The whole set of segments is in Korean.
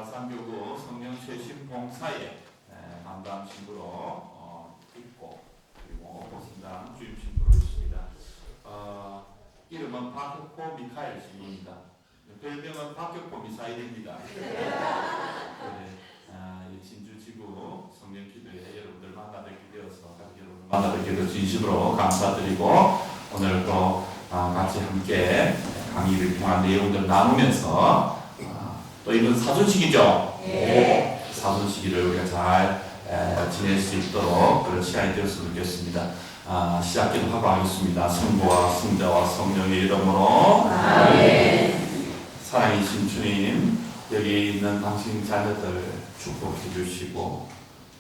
마산교구 성령 최신 봉사에 담당 신부로 있고 그리고 복신당 주임 신부로 있습니다. 이름은 박혁포 미카엘 신부입니다. 별명은 박혁포 미사일입니다. 진주지구 성령기도회 여러분들 만나뵙게 되어서 여러분들 만나뵙게 되어 진심으로 감사드리고 오늘 또 같이 함께 강의를 통한 내용들 나누면서 또 이번 사순식이죠. 네. 사순식을 우리가 잘 지낼 수 있도록 그런 시간이 되었으면 좋겠습니다. 시작기도 하고 하겠습니다. 성부와 성자와 성령의 이름으로 아멘. 사랑이신 주님, 여기 있는 당신 자녀들 축복해 주시고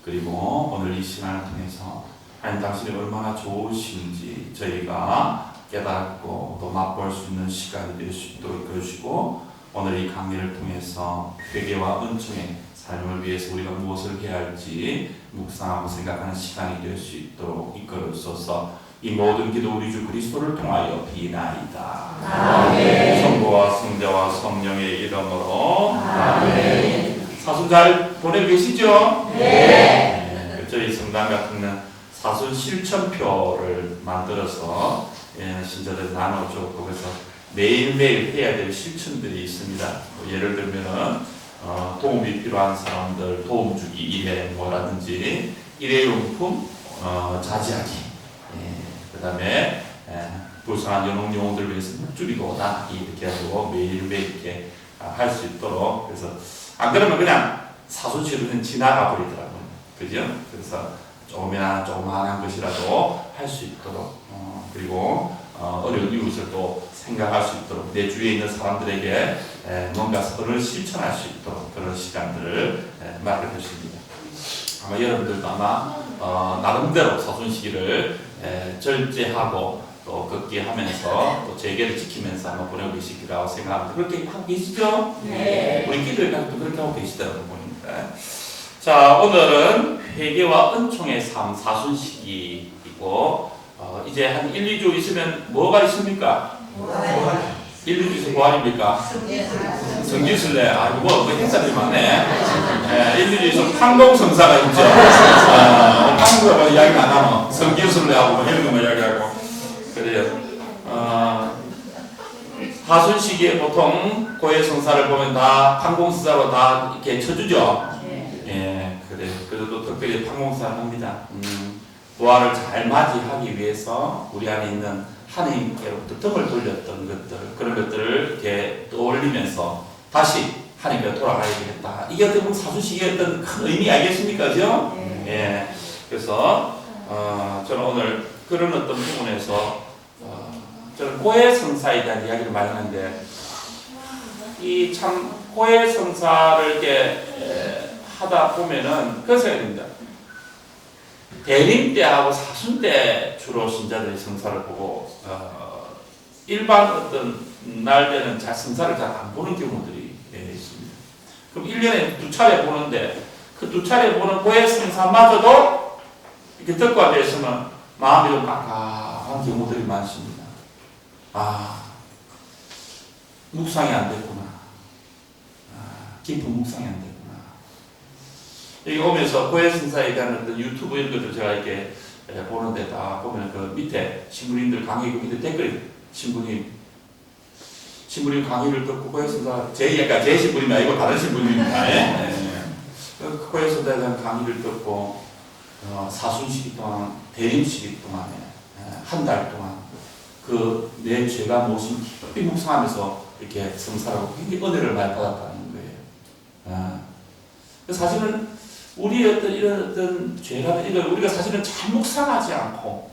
그리고 오늘 이 시간을 통해서 하나님 당신이 얼마나 좋으신지 저희가 깨닫고 또 맛볼 수 있는 시간이 될 수 있도록 해주시고 오늘 이 강의를 통해서 회개와 은총의 삶을 위해서 우리가 무엇을 해야 할지 묵상하고 생각하는 시간이 될 수 있도록 이끌어주소서. 이 모든 기도 우리 주 그리스도를 통하여 비나이다. 아멘. 성부와 성자와 성령의 이름으로 아멘. 사순 잘 보내고 계시죠? 네. 저희 성당 같은 경우는 사순 실천표를 만들어서 신자들 나눠주고 그래서 매일매일 해야 될 실천들이 있습니다. 예를 들면은 도움이 필요한 사람들 도움 주기 일회 뭐라든지 일회용품 자제하기, 그 다음에 불쌍한 연옥영혼들 위해서 묵주기도 나기 이렇게 하고 매일매일 이렇게 할 수 있도록 그래서 안 그러면 그냥 사순식은 지나가 버리더라고요. 그죠? 그래서 조그만한 것이라도 할 수 있도록 그리고 어려운 이웃을 또 생각할 수 있도록 내 주위에 있는 사람들에게 뭔가 선을 실천할 수 있도록 그런 시간들을 마련해 주십니다. 아마 여러분들도 나름대로 사순시기를 절제하고 또 걷기하면서 또 재계를 지키면서 아마 보내고 계실 거라고 생각합니다. 그렇게 하고 계시죠? 네. 우리 기도회 가족도 그렇게 하고 계시더라고요. 보니까. 자, 오늘은 회개와 은총의 삶 사순시기이고 이제 한 1, 2주 있으면 뭐가 있습니까? 1, 2주 있으면 뭐하십니까? 성지순례. 아이고, 행사들이 많네. 1, 2주 있으면 판공성사가 있죠. 판공성사 이야기는 안 하면 성지순례하고 이런 것만 이야기하고 그래요. 하순시기에 보통 고해성사를 보면 다 판공성사로 다 이렇게 쳐주죠. 그래. 그래도 특별히 판공성사를 합니다. 부활을 잘 맞이하기 위해서 우리 안에 있는 하나님께로부터 등을 돌렸던 것들 그런 것들을 이렇게 떠올리면서 다시 하나님께 돌아가야 되겠다. 이게 어떻게 보면 사순식의 어떤 큰 의미 아니겠습니까? 그죠? 그래서 저는 오늘 그런 어떤 부분에서 저는 고해성사에 대한 이야기를 많이 하는데 이 참 고해성사를 이렇게 하다 보면은 그런 생각이 듭니다. 대림 때하고 사순 때 주로 신자들이 성사를 보고 일반 어떤 날에는 성사를 잘 안 보는 경우들이 있습니다. 그럼 1년에 2차례 보는데 그 2차례 보는 고해성사마저도 이렇게 덕과되어 있으면 마음이 좀 깜깜한 경우들이 많습니다. 묵상이 안 됐구나. 깊은 묵상이 안 됐구나. 여기 오면서 고해성사에 대한 어떤 유튜브 이런 것들 제가 이렇게 보는데 다 보면 그 밑에 신부님들 강의 그 밑에 댓글이 신부님 강의를 듣고 고해성사 제 신부님이 아니고 다른 신부님입니다. 그 고해성사에 대한 강의를 듣고 사순시기 동안 대림시기 동안에 한 달 동안 그 내 죄가 무엇인지 깊이 묵상하면서 이렇게 성사라고 굉장히 은혜를 많이 받았다는 거예요. 사실은 우리의 어떤 이런 어떤 죄라든 이걸 우리가 사실은 잘 묵상하지 않고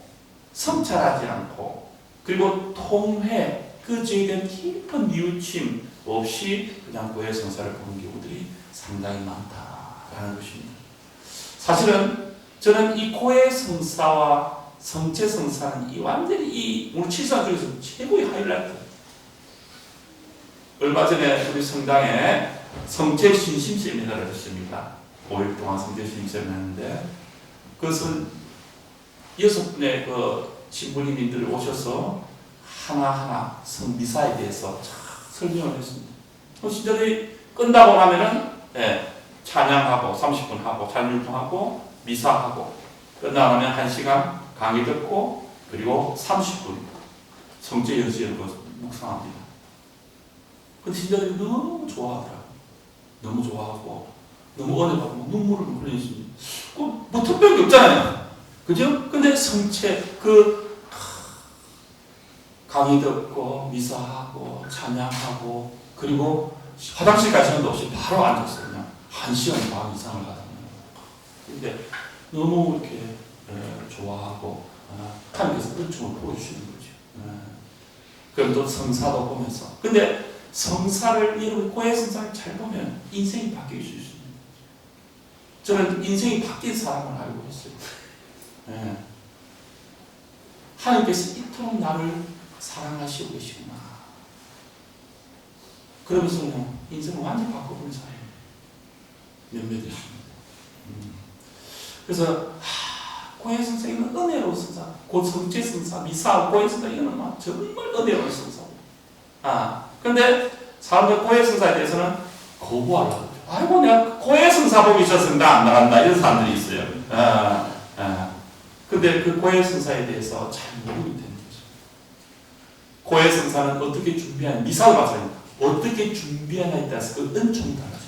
성찰하지 않고 그리고 통회 그 죄에 대한 깊은 뉘우침 없이 그냥 고해성사를 보는 경우들이 상당히 많다라는 것입니다. 사실은 저는 이 고해성사와 성체성사는 이 완전히 이 오늘 칠사 중에서 최고의 하이라이트. 얼마 전에 우리 성당에 성체신심 세미나를 했습니다. 5일 동안 성체신심을 했는데 그것은 6분의 그 신부님들 오셔서 하나하나 성미사에 대해서 쫙 설명을 했습니다. 신자들이 끝나고 나면은 예, 찬양하고 30분 하고 찬율동하고 미사하고 끝나면 1시간 강의 듣고 그리고 30분 성제 연수를 묵상합니다. 근데 신자들이 너무 좋아하더라고요. 너무 좋아하고 너무 은혜 받고 눈물을 흘리십니다. 뭐 특별한 게 없잖아요. 그죠? 근데 성체 강의 듣고 미사하고 찬양하고 그리고 화장실 갈 시간도 없이 바로 앉았어요. 그냥 1시간 반 이상을 하다 보면. 근데 너무 이렇게 좋아하고 하나님께서 은총을 보여주시는 거죠. 그럼 또 성사도 보면서. 근데 성사를 여러분 고해 성사를 잘 보면 인생이 바뀔 수 있습니다. 저는 인생이 바뀐 사람을 알고 있어요. 하나님께서 이토록 나를 사랑하시고 계시구나. 그러면서 그냥 인생을 완전히 바꿔보는 사람이 몇몇 있습니다. 그래서 고해 성사 이건 은혜로운 성사, 곧 성제 성사, 미사, 고해 성사 이거는 막 정말 은혜로운 성사. 근데 사람들 고해 성사에 대해서는 거부하려고 하죠. 아이고 내가 고해 성사 보기 있어서 나 안 나간다 이런 사람들이 있어요. 근데 그 고해 성사에 대해서 잘 모르게 되는 거죠. 고해 성사는 어떻게 준비하냐, 미사도 마찬가지입니다. 어떻게 준비하냐에 따라서 그 은총이 달라져요.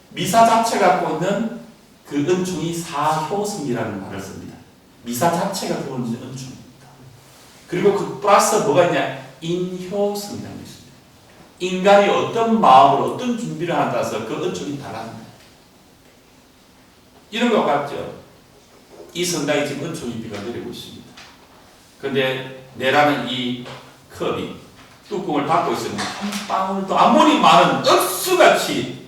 미사 자체 갖고 있는 그 은총이 사효성이라는 말을 씁니다. 미사 자체가 들어오는 은총입니다. 그리고 그 플러스 뭐가 있냐? 인효성이라는 게 있습니다. 인간이 어떤 마음으로 어떤 준비를 하냐에 따라서 그 은총이 달라집니다. 이런 것 같죠? 이 성당에 지금 은총이 비가 내리고 있습니다. 근데 내라는 이 컵이 뚜껑을 닫고 있으면 한 방울도 아무리 많은 억수같이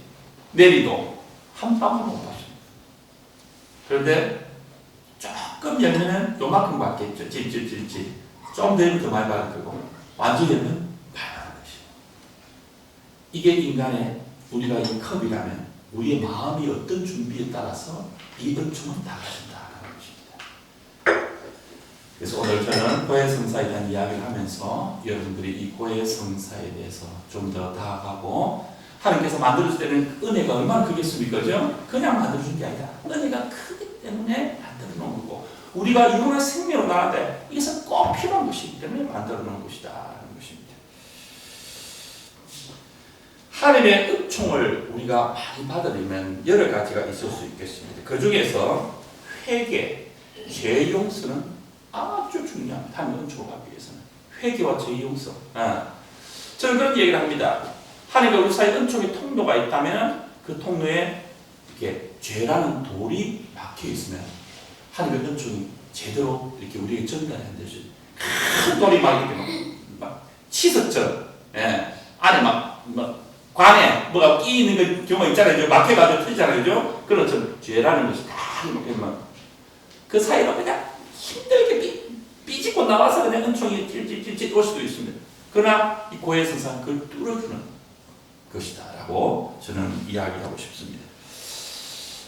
내리도 한 방울도 못 받습니다. 그런데 조금 열면은 요만큼 받겠죠. 찔찔찔찔. 좀 되면 더 많이 받을 거고 완전히 열면 많이 받을 것이에요. 이게 인간의 우리가 이 컵이라면 우리의 마음이 어떤 준비에 따라서 이 은총은 달라진다는 것입니다. 그래서 오늘 저는 고해 성사에 대한 이야기를 하면서 여러분들이 이 고해 성사에 대해서 좀 더 다가가고 하나님께서 만들어줄 때는 은혜가 얼마나 크겠습니까? 그죠? 그냥 만들어준 게 아니라 은혜가 크기 때문에 만들어 놓은 거고 우리가 이혼의 생명으로 나가는데 이것은 꼭 필요한 것이기 때문에 만들어 놓은 것이다 라는 것입니다. 하나님의 은총을 우리가 많이 받으려면 여러 가지가 있을 수 있겠습니다. 그 중에서 회개, 죄 용서는 아주 중요합니다. 하나님의 은총을 받기 위해서는 회개와 죄 용서. 저는 그런 얘기를 합니다. 하나님과 우리 사이에 은총의 통로가 있다면 그 통로에 이렇게 죄라는 돌이 막혀 있으면 하나님의 은총이 제대로 이렇게 우리에게 전달이 안 되죠. 큰 돌이 막 이렇게 막 치석처럼 안에 막 관에 뭐가 끼 있는 경우가 있잖아요. 막혀가지고 터지잖아요. 그죠? 그렇죠. 죄라는 것이 다 이렇게 막 그 사이로 그냥 힘들게 삐집고 나와서 그냥 은총이 찔찔찔찔 올 수도 있습니다. 그러나 이 고해 성사는 그걸 뚫어주는 것이다 라고 저는 이야기하고 싶습니다.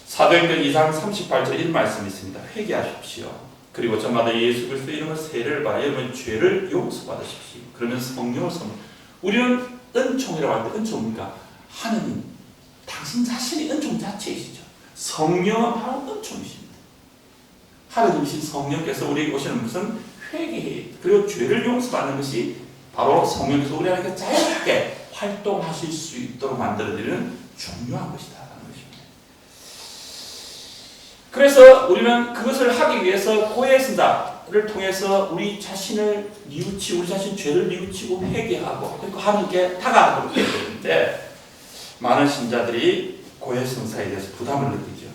사도행전 2장 38절 1말씀이 있습니다. 회개하십시오. 그리고 저마다 예수 그리스도의 이름으로 세례를 받아 여러분 죄를 용서받으십시오. 그러면 성령을 선물. 우리는 은총이라고 할 때 은총입니까? 하느님, 당신 자신이 은총 자체이시죠. 성령은 바로 은총이십니다. 하느님이신 성령께서 우리에게 오시는 무슨 회개 그리고 죄를 용서받는 것이 바로 성령께서 우리 안에 자유롭게 활동하실 수 있도록 만들어드리는 중요한 것이다라는 것입니다. 그래서 우리는 그것을 하기 위해서 고해 성사를 통해서 우리 자신을 뉘우치고 우리 자신 죄를 뉘우치고 회개하고 그리고 하나님께 다가가도록 해야 되는데 많은 신자들이 고해 성사에 대해서 부담을 느끼죠.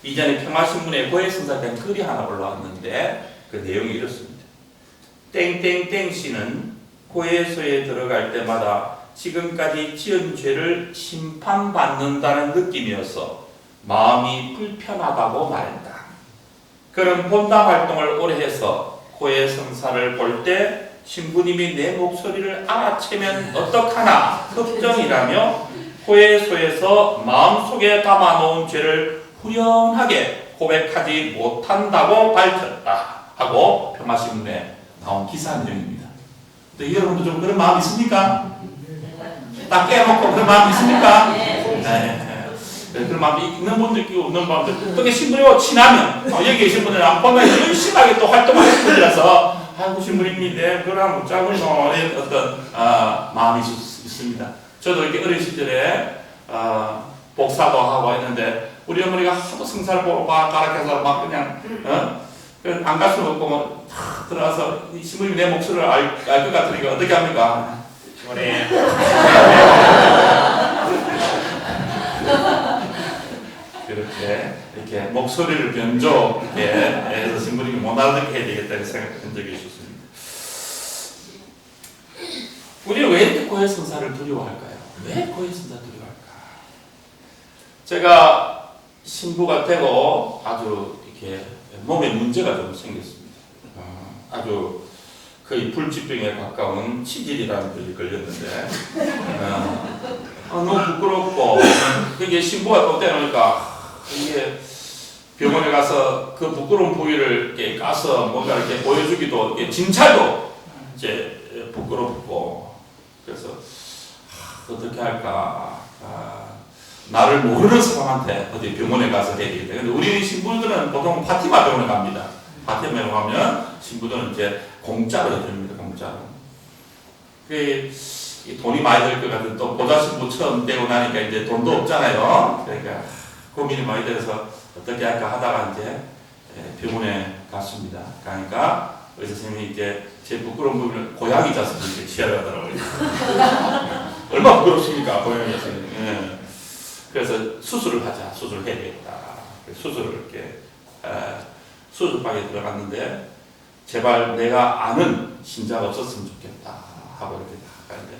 이전에 평화신문에 고해 성사에 대한 글이 하나 올라왔는데 그 내용이 이렇습니다. 땡땡땡 씨는 고해소에 들어갈 때마다 지금까지 지은 죄를 심판받는다는 느낌이어서 마음이 불편하다고 말했다. 그런 본당 활동을 오래 해서 고해 성사를 볼 때 신부님이 내 목소리를 알아채면 어떡하나 걱정이라며 고해소에서 마음속에 담아놓은 죄를 후련하게 고백하지 못한다고 밝혔다 하고 평화신문에 나온 기사 내용입니다. 여러분도 좀 그런 마음 있습니까? 딱 깨놓고 그런 마음 있습니까? 그런 마음이 있는 분들 있고 없는 분들, 또 신부님하고 친하면 여기 계신 분들은 안 보면 열심하게 또 활동하는 분들이라서 아이고 신부님인데 그러면 짜고는 어떤 마음이 있습니다. 저도 이렇게 어린 시절에 복사도 하고 했는데 우리 어머니가 하도 성사를 보고 가락해서 막 그냥 안 갈 수는 없고 뭐 들어가서 신부님이 내 목소리를 알 것 같으니까 어떻게 합니까? 이렇게 목소리를 변조하게 해서 신부님이 못 알아듣게 해야 되겠다는 생각한 적이 있었습니다. 우리는 왜 이렇게 고해 성사를 두려워할까요? 왜 고해 성사 두려워할까? 제가 신부가 되고 아주 이렇게 몸에 문제가 좀 생겼습니다. 아주 거의 불치병에 가까운 치질이라는 병이 걸렸는데 너무 부끄럽고 이게 신부가 또 되니까 이게 병원에 가서 그 부끄러운 부위를 이렇게 까서 뭔가 이렇게 보여주기도 진찰도 이제 부끄럽고 그래서 어떻게 할까 나를 모르는 사람한테 어디 병원에 가서 해야 되겠다. 근데 우리 신부들은 보통 파티마 병원에 갑니다. 파티마에 가면 신부들은 이제 공짜로 해줍니다. 공짜로. 그 돈이 많이 들 것 같은 또 보좌 신부 처음 되고 나니까 이제 돈도 없잖아요. 그러니까 고민이 많이 돼서 어떻게 할까 하다가 이제 병원에 갔습니다. 그러니까 의사 선생님이 이제 제 부끄러운 부분을 고양이 자석을 이렇게 취하려 하더라고요. 얼마나 부끄럽습니까, 고양이 자석이. 그래서 수술을 하자, 수술을 해야 되겠다. 수술을 이렇게 수술방에 들어갔는데 제발 내가 아는 신자가 없었으면 좋겠다 하고 이렇게 가는데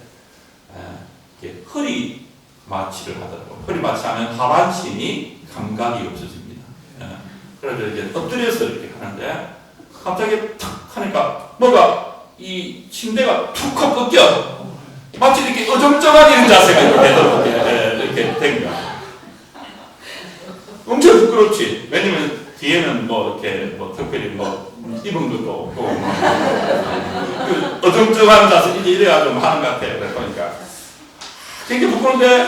이렇게 허리 마취를 하더라고요. 허리 마취하면 하반신이 감각이 없어집니다. 그래서 이제 엎드려서 이렇게 하는데 갑자기 탁 하니까 뭐가 이 침대가 툭 하고 꺾여 마치 이렇게 어정쩡한 이런 자세가 이렇게 된 거야. 엄청 부끄럽지. 왜냐면 뒤에는 뭐 이렇게 뭐 특별히 뭐 입은 것도 없고 어정쩡한 자세 이래야 좀 하는 것 같아요. 그러니까 굉장히 부끄러운데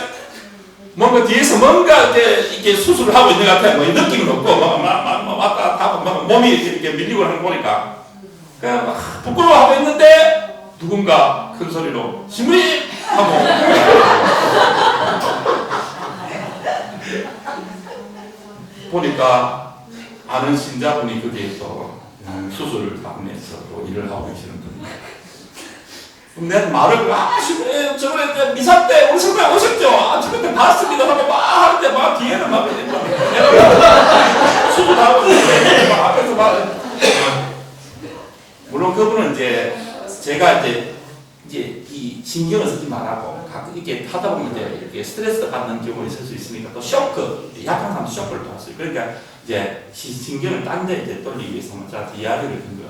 뭔가 뒤에서 뭔가 이렇게 수술을 하고 있는 것 같아요. 뭐 느낌은 없고 막 왔다 갔다 하고 막 몸이 이렇게 밀리고 하는 거 보니까 그냥 막 부끄러워하고 있는데 누군가 큰 소리로 신부님 하고 보니까 아는 신자분이 거기에서 수술을 당해서 또 일을 하고 계시는 분입니다. 내 말을 신부님 저번에 미사 때 우리 성당 오셨죠? 저번에 봤습니다 하고 막 하는데 막 뒤에는 막 수술하고 있는데 앞에서 막 물론 그분은 이제 제가 이제 이 신경을 쓰지 말라고 가끔 이렇게 하다 보면 이제 스트레스 받는 경우가 있을 수 있으니까 또 쇼크, 약한 사람 쇼크를 받았어요. 그러니까 이제 신경을 딴 데 이제 돌리기 위해서 저한테 이야기를 든 것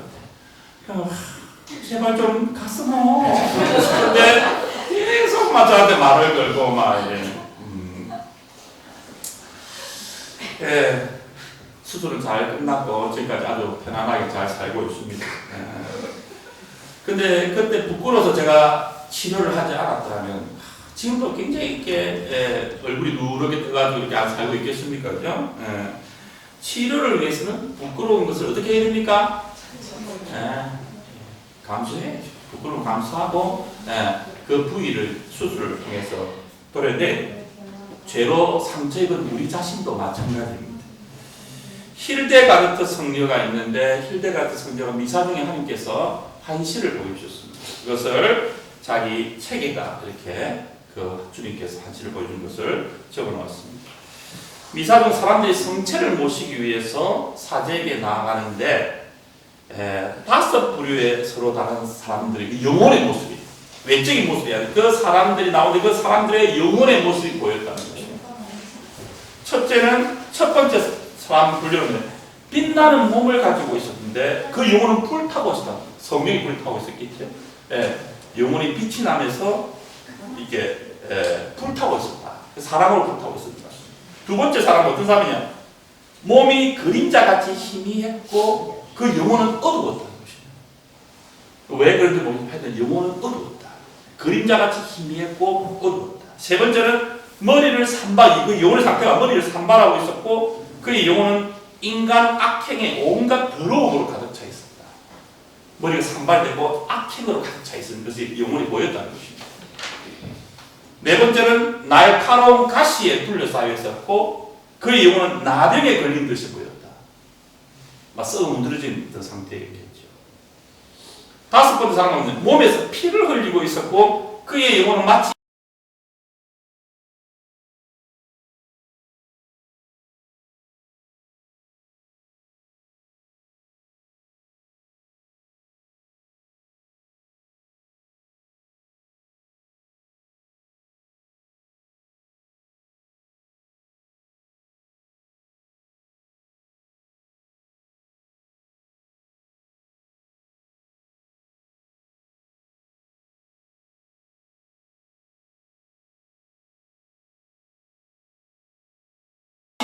같아요. 제발 좀 갔으면 근데 계속 막 저한테 말을 걸고 막 수술은 잘 끝났고 지금까지 아주 편안하게 잘 살고 있습니다. 근데 그때 부끄러워서 제가 치료를 하지 않았다면 지금도 굉장히 이렇게 얼굴이 누렇게 떠가지고 이렇게 안 살고 있겠습니까? 그죠? 치료를 위해서는 부끄러운 것을 어떻게 해야 됩니까? 감수해. 부끄러움 감수하고 그 부위를 수술을 통해서 도려내 죄로 상처 입은 우리 자신도 마찬가지입니다. 힐데가르트 성녀가 있는데 힐데가르트 성녀가 미사 중에 하나님께서 한시를 보여주셨습니다. 그것을 자기 책에다 이렇게 그 주님께서 한시를 보여준 것을 적어놓았습니다. 미사 중 사람들이 성체를 모시기 위해서 사제에게 나아가는데 5 부류의 서로 다른 사람들의 영혼의 모습이 외적인 모습이 아니라 그 사람들이 나오는데 그 사람들의 영혼의 모습이 보였다는 것입니다. 첫째는 첫 번째 사람 분류는 빛나는 몸을 가지고 있었는데 그 영혼은 불타고 있었다. 성령이 불타고 있었겠죠. 영혼이 빛이 나면서 이게 불타고 있었다. 사랑으로 불타고 있었다. 두 번째 사람은 어떤 사람이냐? 몸이 그림자같이 희미했고 그 영혼은 어두웠다는 것입니다. 왜 그런지 모르겠는데 영혼은 어두웠다. 그림자같이 희미했고 어두웠다. 세 번째는 머리를 산발, 그 영혼의 상태가 머리를 산발하고 있었고 그의 영혼은 인간 악행의 온갖 더러움으로 가득 차 있었다. 머리가 산발되고 악행으로 가득 차 있었는 것이 영혼이 보였다는 것입니다. 네 번째는 날카로운 가시에 둘러싸여 있었고 그의 영혼은 나병에 걸린 듯이 보였다. 막 썩어 문드러진 상태였겠죠. 다섯 번째 사람은 몸에서 피를 흘리고 있었고 그의 영혼은 마치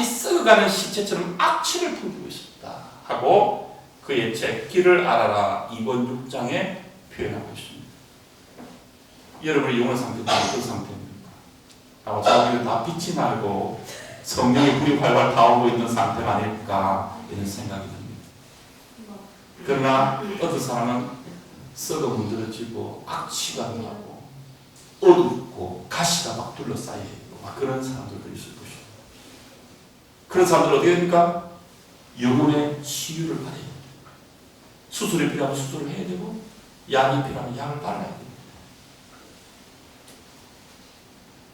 썩어가는 시체처럼 악취를 풍기고 있었다 하고 그의 책 길을 알아라 2권 6장에 표현하고 있습니다. 여러분의 영혼 상태는 어떤 상태입니까? 자기는 다 빛이 나고 성령의 불이 활활 타오르고 있는 상태가 아닐까 이런 생각이 듭니다. 그러나 어떤 사람은 썩어 문드러지고 악취가 나고 어둡고 가시가 막 둘러싸여 있고 막 그런 사람들도 있을 것입니다. 그런 사람들은 어떻게 됩니까? 영혼의 치유를 받아야 됩니다. 수술이 필요하면 수술을 해야 되고 약이 필요하면 약을 발라야 됩니다.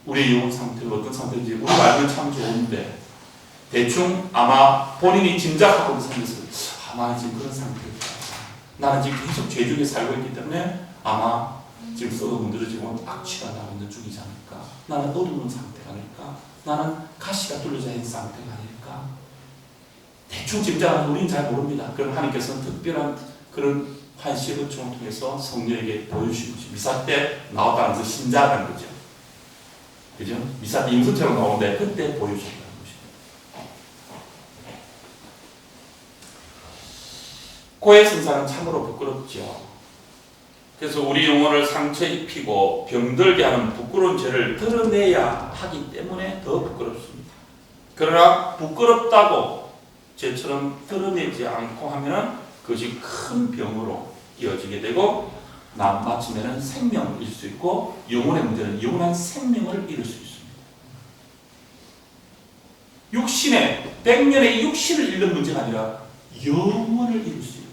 우리의 영혼 상태가 어떤 상태인지 우리가 알면 참 좋은데 대충 아마 본인이 짐작하고 있는 상태에서 나는 지금 그런 상태일까? 나는 지금 계속 죄 중에 살고 있기 때문에 아마 지금 썩어 문드러지고 악취가 나고 있는 중이지 않을까? 나는 어두운 상태가 아닐까? 나는 가시가 뚫려져 있는 상태가 아닐까? 대충 짐작하는 우리는 잘 모릅니다. 그럼 하나님께서는 특별한 그런 환시의 은총을 통해서 성령에게 보여주신 것이 미사 때 나왔다는 것을 신자라는 거죠. 그죠? 미사 때 임수처럼 나오는데 그때 보여주셨다는 것입니다. 고해 성사는 참으로 부끄럽죠. 그래서 우리 영혼을 상처 입히고 병들게 하는 부끄러운 죄를 드러내야 하기 때문에 더 부끄럽습니다. 그러나 부끄럽다고 죄처럼 드러내지 않고 하면 그것이 큰 병으로 이어지게 되고 마침에는 생명을 잃을 수 있고 영혼의 문제는 영원한 생명을 잃을 수 있습니다. 육신의 100년의 육신을 잃는 문제가 아니라 영혼을 잃을 수 있다.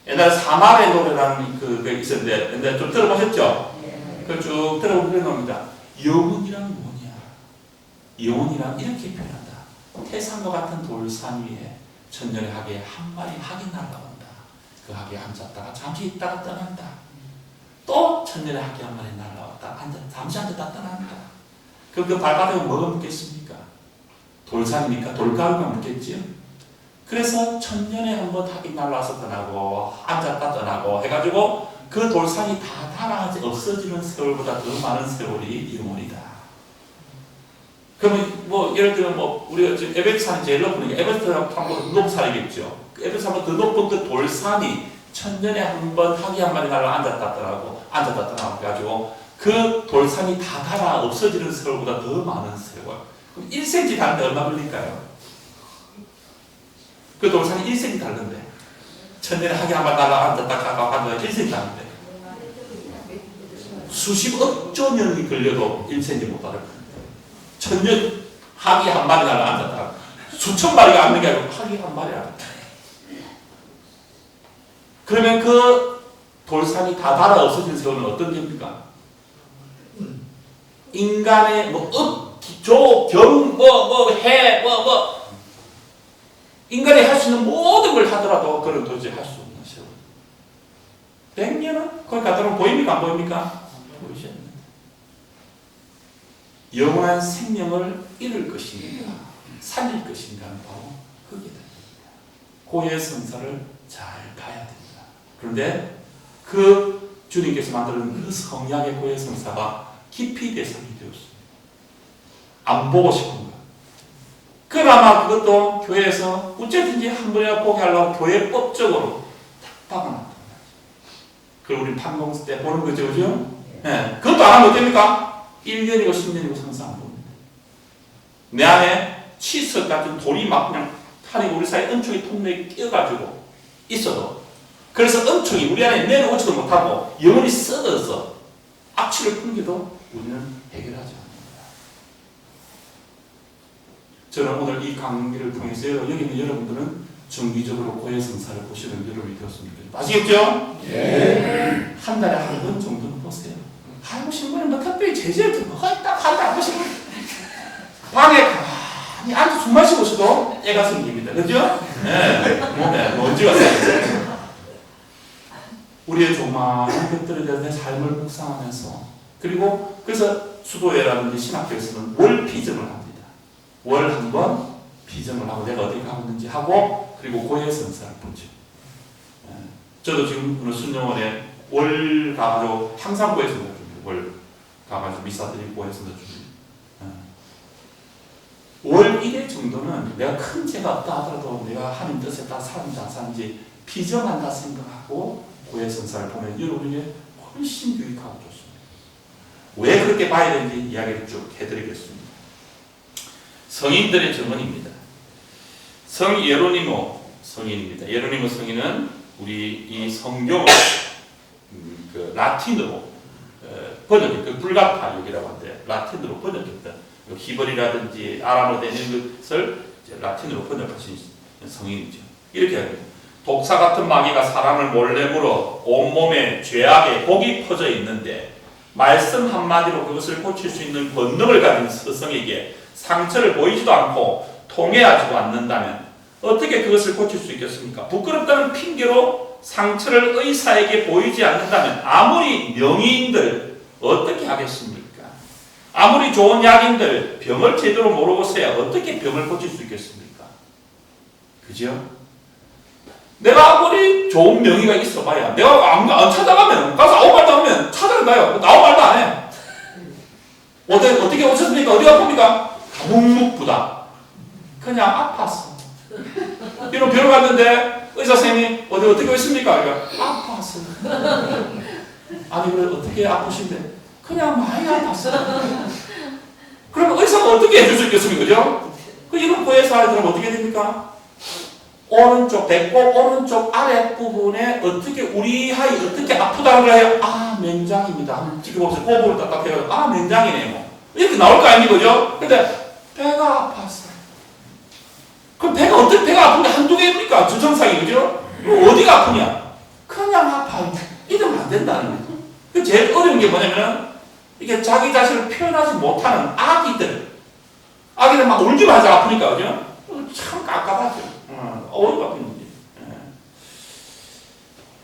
옛날에 사마리아 노래라는 그게 있었는데 옛날에 좀 들어보셨죠? 그걸 쭉 들어보면 겁니다. 영혼이란 뭐냐? 영혼이란 이렇게 표현한다. 태산과 같은 돌산 위에 천년의 하계에 한 마리 학이 날아온다. 그 하계에 앉았다가 잠시 있다가 떠난다. 또 천년의 하계 한 마리 날아왔다. 잠시 앉았다 떠난다. 그럼 그 발바닥에 뭐가 묻겠습니까? 돌산이니까 돌가루가 묻겠지요. 그래서 천년에 한 번 학이 날아와서 떠나고 앉았다 떠나고 해가지고 그 돌산이 다 달아지 없어지는 세월보다 더 많은 세월이 영혼이다. 그러면 뭐 예를 들면 뭐 우리가 지금 에베레스트 산이 제일 높으니까 에베레스트보다 더 높은 산이겠죠. 에베레스트보다 더 높은 그 돌산이 천년에 한 번 학이 한 마리 날아 앉았다 떠나고 앉았다 떠나고 해가지고 그 돌산이 다 달아 없어지는 세월보다 더 많은 세월. 그럼 1cm 다는데 얼마 걸릴까요? 그 돌산이 1cm 다른데 천년에 학이 한 마리 날아 앉았다 가고 앉았다 1cm 다른데 수십억 년이 걸려도 1cm 못 다를 거예요. 천년 학이 한 마리 날아 앉았다. 수천 마리가 앉는 게 아니고 학이 한 마리 앉았다. 그러면 그 돌산이 다 달아 없어진 세월은 어떤 겁니까? 인간의 뭐 업, 조, 경, 해, 인간이 할 수 있는 모든 걸 하더라도 그런 도저히 할 수 없는 세월. 100년은? 거기 갔다 오면 보입니까? 안 보입니까? 보이지 않는다. 영원한 생명을 잃을 것인가 살릴 것인가는 바로 그게 됩니다. 고해 성사를 잘 봐야 됩니다. 그런데 그 주님께서 만드는 그 성약의 고해 성사가 깊이 대상이 되었습니다. 안 보고 싶은 거. 그나마 그것도 교회에서 어쨌든지 한 번이라도 보게 하려고 교회법적으로 딱 박아놨단 말이죠. 그걸 우리 판공스 때 보는 거죠, 그죠? 네. 그것도 안 하면 어떻습니까? 1년이고 10년이고 상상 안 봅니다. 내 안에 치석 같은 돌이 막 그냥 하나님 우리 사이 은총이 통로에 끼어가지고 있어도 그래서 은총이 우리 안에 내려오지도 못하고 영혼이 썩어서 악취를 풍기도 우리는 해결하지 않습니다. 저는 오늘 이 강의를 통해서 여기 있는 여러분들은 정기적으로 고해성사를 보시는 여러분이 되었습니다. 아시겠죠? 예. 한 달에 한 번 정도는 보세요. 아이고 신부님 뭐 특별히 제재를 딱 한 달 한 번씩 방에 가만히 앉아 숨 마시고 있어도 애가 생깁니다. 그죠? 네. 몸에 먼지가 생깁니다. 우리의 조그마한 것들에 대해서 내 삶을 묵상하면서 그리고 그래서 수도회라든지 신학교에서는 월 피정을 합니다. 월 한 번 피정을 하고 내가 어디 가고 있는지 하고 그리고 고해성사를 보죠. 저도 지금 오늘 순정원에 월 가가지고 항상 고해성사 줍니다. 월 가가지고 미사 드리고 고해성사 줍니다. 월 1회 정도는 내가 큰 죄가 없다 하더라도 내가 하나님 뜻에 따라 사는지 안 사는지 비정한다 생각하고 고해성사를 보면 여러분에게 훨씬 유익하고 좋습니다. 왜 그렇게 봐야 되는지 이야기를 쭉 해드리겠습니다. 성인들의 증언입니다. 성 예로니모 성인입니다. 예로니모 성인은 우리 이 성경을 그 라틴어로 번역했, 그 불가파육이라고 하는데 라틴어로 번역했던 히브리라든지 아람어로 된 것을 라틴어로 번역하신 성인이죠. 이렇게 합니다. 독사 같은 마귀가 사람을 몰래 물어 온몸에 죄악의 독이 퍼져 있는데 말씀 한마디로 그것을 고칠 수 있는 권능을 가진 스승에게 상처를 보이지도 않고 통해하지도 않는다면 어떻게 그것을 고칠 수 있겠습니까? 부끄럽다는 핑계로 상처를 의사에게 보이지 않는다면 아무리 명의인들 어떻게 하겠습니까? 아무리 좋은 약인들 병을 제대로 모르고서야 어떻게 병을 고칠 수 있겠습니까? 그죠? 내가 아무리 좋은 명의가 있어봐야 내가 안 찾아가면 가서 아무 말도 안 하면 찾아가요. 아무 말도 안 해. 어떻게 오셨습니까? 어디 아픕니까? 묵묵부다. 그냥 아팠어. 이런 병을 갔는데 의사 선생님이 어떻게 오셨습니까? 그러니까 아팠어. 아니 그래 어떻게 아프신데? 그냥 많이 아팠어. 그럼 의사가 어떻게 해줄 수 있겠습니까? 그죠? 이런 고해성사를 들으면 어떻게 됩니까? 오른쪽 배꼽 오른쪽 아랫부분에 어떻게 우리 아이 어떻게 아프다는 걸 해요? 아 맹장입니다. 지금 보세요. 꼬부를 딱딱 해가지고 아 맹장이네요. 이렇게 나올 거 아닙니까? 그죠? 근데 배가 아팠어. 그럼 배가 아픈데 한두 개입니까? 주정상이 그죠? 어디가 아프냐? 그냥 아파요. 이러면 안 된다는 거죠. 제일 어려운 게 뭐냐면 이게 자기 자신을 표현하지 못하는 아기들 막 울기만 하지 아프니까 그죠? 참 깝깝하죠. 어이가 없는 문제.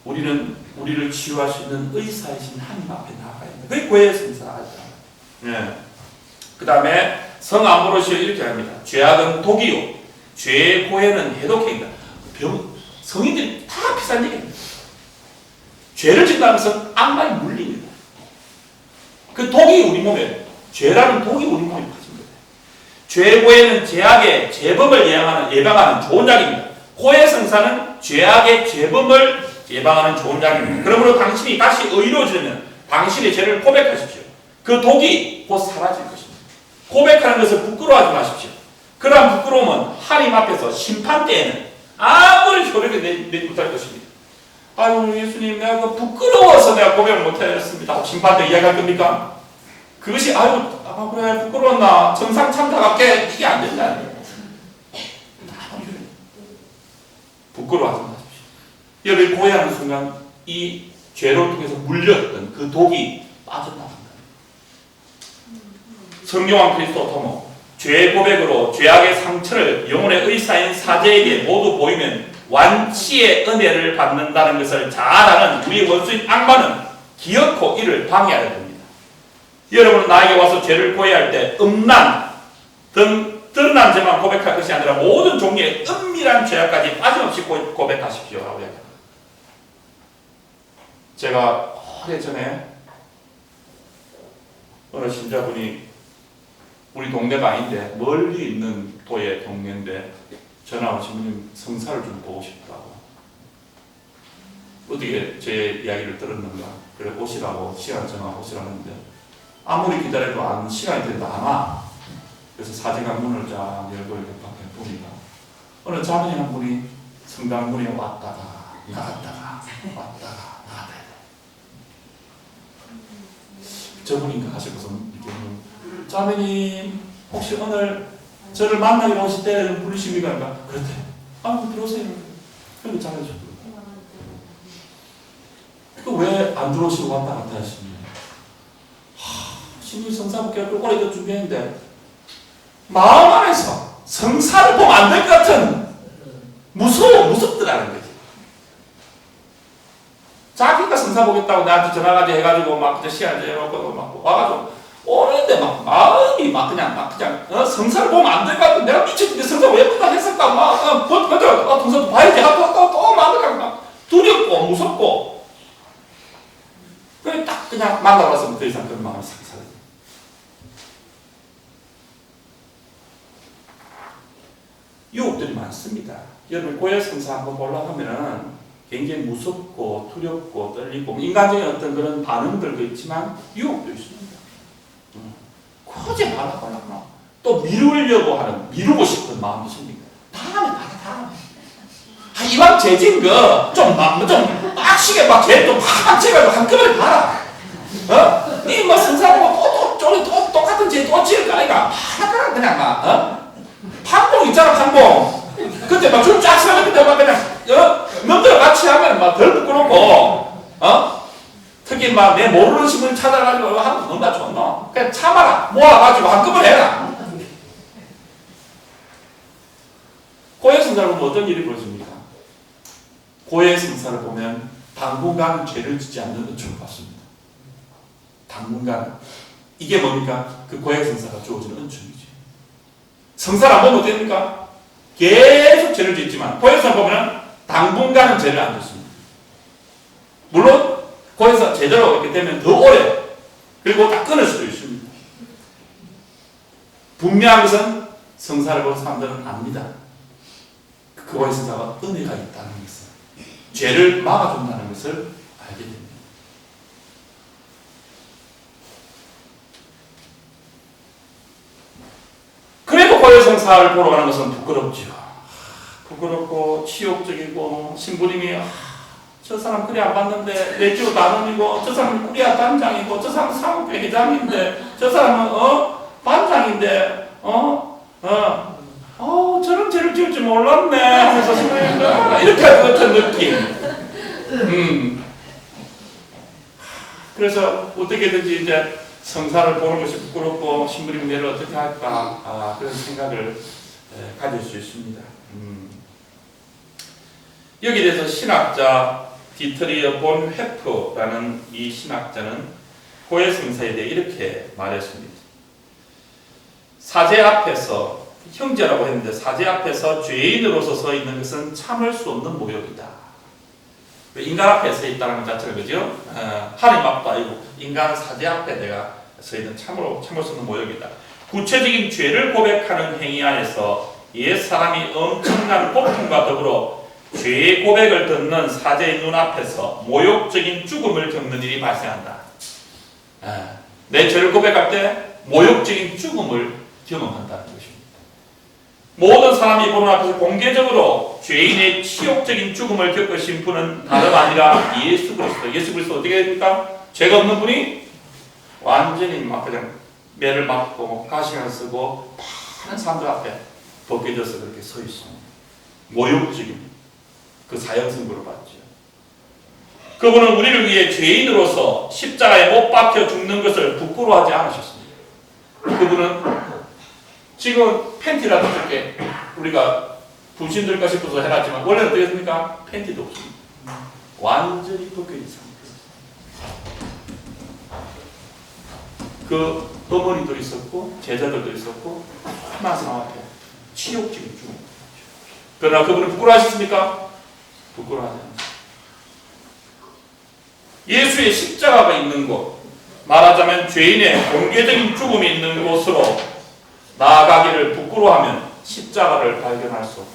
우리를 치유할 수 있는 의사이신 하나님 앞에 나아가야 된다. 그게 고해성사하죠. 그 다음에 성 암브로시오 이렇게 합니다. 죄악은 독이요 죄의 고해는 해독행위다. 성인들이 다 비싼 얘기입니다. 죄를 짓다면서 악마에 물립니다. 그 독이 우리 몸에 죄라는 독이 우리 몸에 퍼집니다. 죄의 고해는 죄악의 재범을 예방하는 좋은 약입니다. 고해성사는 죄악의 재범을 예방하는 좋은 약입니다. 그러므로 당신이 다시 의로워지려면 당신의 죄를 고백하십시오. 그 독이 곧 사라질 것입니다. 고백하는 것을 부끄러워하지 마십시오. 그러한 부끄러움은 하나님 앞에서 심판 때에는 아무런 효력을 내지 못할 것입니다. 아유 예수님 내가 부끄러워서 내가 고백을 못했습니다. 심판 때 이야기할 겁니까? 그것이 그래 부끄러웠나 정상 참다갑게 이게 안 된다는 거예요. 부끄러워하지 마십시오. 여러분이 고해하는 순간 이 죄를 통해서 물렸던 그 독이 빠져나간다. 성령왕 그리스도 토모 죄의 고백으로 죄악의 상처를 영혼의 의사인 사제에게 모두 보이면 완치의 은혜를 받는다는 것을 잘 아는 우리 원수인 악마는 기어코 이를 방해하려 됩니다. 여러분은 나에게 와서 죄를 고해할 때 음란 등 드러난 죄만 고백할 것이 아니라 모든 종류의 은밀한 죄악까지 빠짐없이 고백하십시오. 라고 이야기합니다. 제가 오래전에 어느 신자분이 우리 동네가 아닌데 멀리 있는 도의 동네인데 전화 오시면 성사를 좀 보고 싶다고. 어떻게 제 이야기를 들었는가. 그래 오시라고 시간 정하고 오시라는데 아무리 기다려도 시간이 돼도 안 와. 그래서 사제가 문을 쫙 열고 이렇게 밖에 보니까 어느 자매님 한 분이 성당 문에 왔다가 나갔다가 왔다가 나갔다. 저분인가 하시고서 이렇게 자매님 혹시 오늘 저를 만나기로 오실 때 부르십니까? 그렇대. 들어오세요. 그리고 잘해줘. 왜 안 들어오시고 왔다 갔다 하시냐? 신일 성사복귀를 오래 준비했는데 마음 안에서 성사를 보면 안 될 것 같은 무섭더라는 거지. 자기가 성사 보겠다고 나한테 전화까지 해가지고 막 시간 재놓고 막 와가지고 오는데 막 마음이 그냥 성사를 보면 안 될 것 같은 내가 미쳤는데 성사 왜 못다 했을까 성사도 봐야지 하고 또 막 두렵고 무섭고 그냥 만나고 왔으면 더 이상 그런 마음이 상사되죠. 유혹들이 많습니다. 여러분 고해 성사 한번 보려고 하면은 굉장히 무섭고 두렵고 떨리고 인간적인 어떤 그런 반응들도 있지만 유혹도 있습니다. 굳이 말하거나 또 미루고 싶은 마음도 생깁니다. 다음에 이왕 재진 거 좀 빡시게 막 걔도 팍 채가지고 한꺼번에 봐라. 니 뭐 성사하고 또 똑같은 죄 또 지을 거 아이가? 하다가 그냥 판공 있잖아, 판공. 그때 막 줄 쫙 서는데 막 그냥 놈들 같이 하면 막 덜 부끄럽고 특히 막 내 모르는 신분 찾아가지고 하는 거 너무나 좋노. 그냥 참아라. 모아가지고 한꺼번에 해라. 고해 성사를 보면 어떤 일이 벌어집니까? 고해 성사를 보면 당분간 죄를 짓지 않는 은총을 받습니다. 당분간. 이게 뭡니까? 그 고해 성사가 주어지는 은총이지. 성사를 안 보면 어떻습니까? 계속 죄를 짓지만 고해 성사 보면 당분간은 죄를 안 짓습니다. 물론 고해 성사 제대로 이렇게 되면 더 오래 그리고 다 끊을 수도 있습니다. 분명한 것은 성사를 본 사람들은 압니다. 그 고해 성사가 은혜가 있다는 것을, 죄를 막아준다는 것을 알게 됩니다. 그래도 고해 성사를 보러 가는 것은 부끄럽죠. 부끄럽고 치욕적이고 신부님이 저 사람 그리 안 봤는데 내주 단원이고 저 사람은 꾸리아 단장이고 저 사람은 사무회 회장인데 저 사람은 반장인데 저런 죄를 지을 줄 몰랐네 하면서 이렇게 할 것 같은 느낌. 그래서 어떻게든지 이제 성사를 보는 것이 부끄럽고 신부님 내를 어떻게 할까 그런 생각을 가질 수 있습니다. 여기에 대해서 신학자 디트리어 본 헤프라는 이 신학자는 고해 성사에 대해 이렇게 말했습니다. 사제 앞에서 형제라고 했는데 사제 앞에서 죄인으로서 서 있는 것은 참을 수 없는 모욕이다. 인간 앞에 서 있다는 것 자체가 그죠? 하나님 앞도 아니고 인간 사제 앞에 내가 서 있는 참을 수 없는 모욕이다. 구체적인 죄를 고백하는 행위 안에서 옛 사람이 엄청난 고통과 더불어 죄의 고백을 듣는 사제의 눈앞에서 모욕적인 죽음을 겪는 일이 발생한다. 내 죄를 고백할 때 모욕적인 죽음을 경험한다는 것입니다. 모든 사람이 보는 앞에서 공개적으로 죄인의 치욕적인 죽음을 겪으신 분은 다름 아니라 예수 그리스도. 예수 그리스도 어떻게 됩니까? 죄가 없는 분이 완전히 막 그냥 매를 맞고 가시관을 쓰고 많은 사람들 앞에 벗겨져서 그렇게 서 있습니다. 모욕적인 그 사형선고를 받죠. 그분은 우리를 위해 죄인으로서 십자가에 못 박혀 죽는 것을 부끄러워하지 않으셨습니다. 그분은 지금 팬티라도 이렇게 우리가 분신들까 싶어서 해놨지만 원래는 어떻게 됩니까? 팬티도 없습니다. 완전히 벗겨진 상태였습니다. 그 어머니도 있었고 제자들도 있었고 하나 사람 앞에 치욕적인 죽음. 그러나 그분은 부끄러워하셨습니까? 부끄러워하지 않습니다. 예수의 십자가가 있는 곳, 말하자면 죄인의 공개적인 죽음이 있는 곳으로 나아가기를 부끄러워하면 십자가를 발견할 수 없다.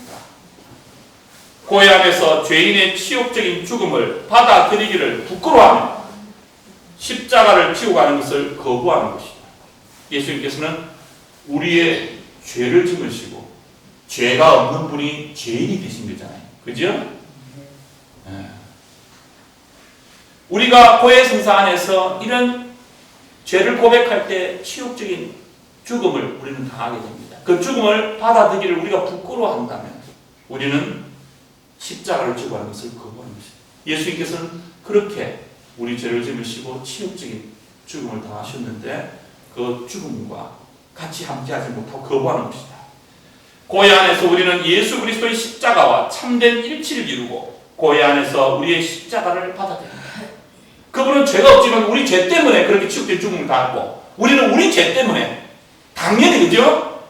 고해안에서 죄인의 치욕적인 죽음을 받아들이기를 부끄러워하면 십자가를 지고 가는 것을 거부하는 것이다. 예수님께서는 우리의 죄를 짊으시고 죄가 없는 분이 죄인이 되신 거잖아요. 그죠? 우리가 고해 성사 안에서 이런 죄를 고백할 때 치욕적인 죽음을 우리는 당하게 됩니다. 그 죽음을 받아들이기를 우리가 부끄러워한다면 우리는 십자가를 지고 가는 것을 거부하는 것입니다. 예수님께서는 그렇게 우리 죄를 짊으시고 치욕적인 죽음을 당하셨는데 그 죽음과 같이 함께하지 못하고 거부하는 것이다. 고해 안에서 우리는 예수 그리스도의 십자가와 참된 일치를 이루고 고해 안에서 우리의 십자가를 받아들입니다. 그분은 죄가 없지만 우리 죄 때문에 그렇게 치욕적인 죽음을 당하고 우리는 우리 죄 때문에 당연히 그죠?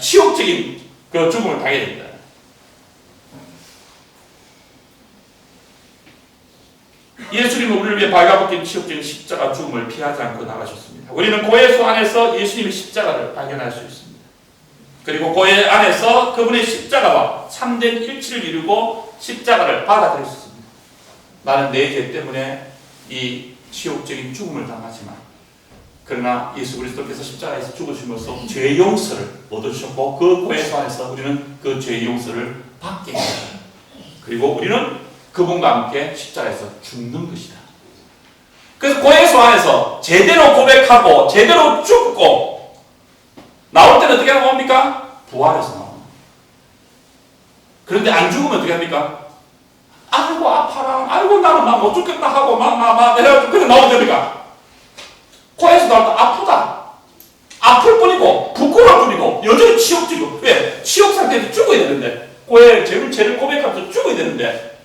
치욕적인 그 죽음을 당하게 됩니다. 예수님은 우리를 위해 발가벗긴 치욕적인 십자가 죽음을 피하지 않고 나가셨습니다. 우리는 고해수 안에서 예수님의 십자가를 발견할 수 있습니다. 그리고 고해 안에서 그분의 십자가와 참된 일치를 이루고 십자가를 받아들일 수 있습니다. 나는 내 죄 때문에 이 치욕적인 죽음을 당하지만 그러나 예수 그리스도께서 십자가에서 죽으심으로써 죄 용서를 얻으셨고 그 고해수 안에서 우리는 그 죄 용서를 받게 됩니다. 그리고 우리는 그분과 함께 십자가에서 죽는 것이다. 그래서 고해수 안에서 제대로 고백하고 제대로 죽고 나올 때는 어떻게 나옵니까? 부활해서 나옵니다. 그런데 안 죽으면 어떻게 합니까? 아이고 아파라, 아이고 나는 막 못 죽겠다 하고 막 해가지고 그냥 나오면 됩니까? 고해에서 나올 때 아프다, 아플 뿐이고 부끄러울 뿐이고 여전히 치욕적이고 왜? 치욕 상태에서 죽어야 되는데 고해 죄를 고백하면서 죽어야 되는데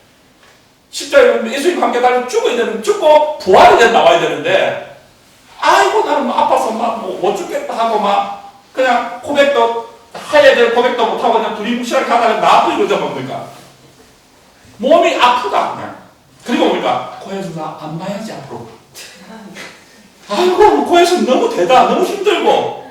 십자가에 예수님과 함께 달려 죽어야 되는 죽고 부활이 돼 나와야 되는데 아이고 나는 막 아파서 막 못 죽겠다 하고 막 그냥 고백도 해야 될 고백도 못하고 그냥 두리뭉실하게 하다가 나도 이러자 뭡니까? 몸이 아프다 그냥. 그리고 뭡니까? 고해수 나 안 봐야지 앞으로. 아이고 고해수 너무 대다 너무 힘들고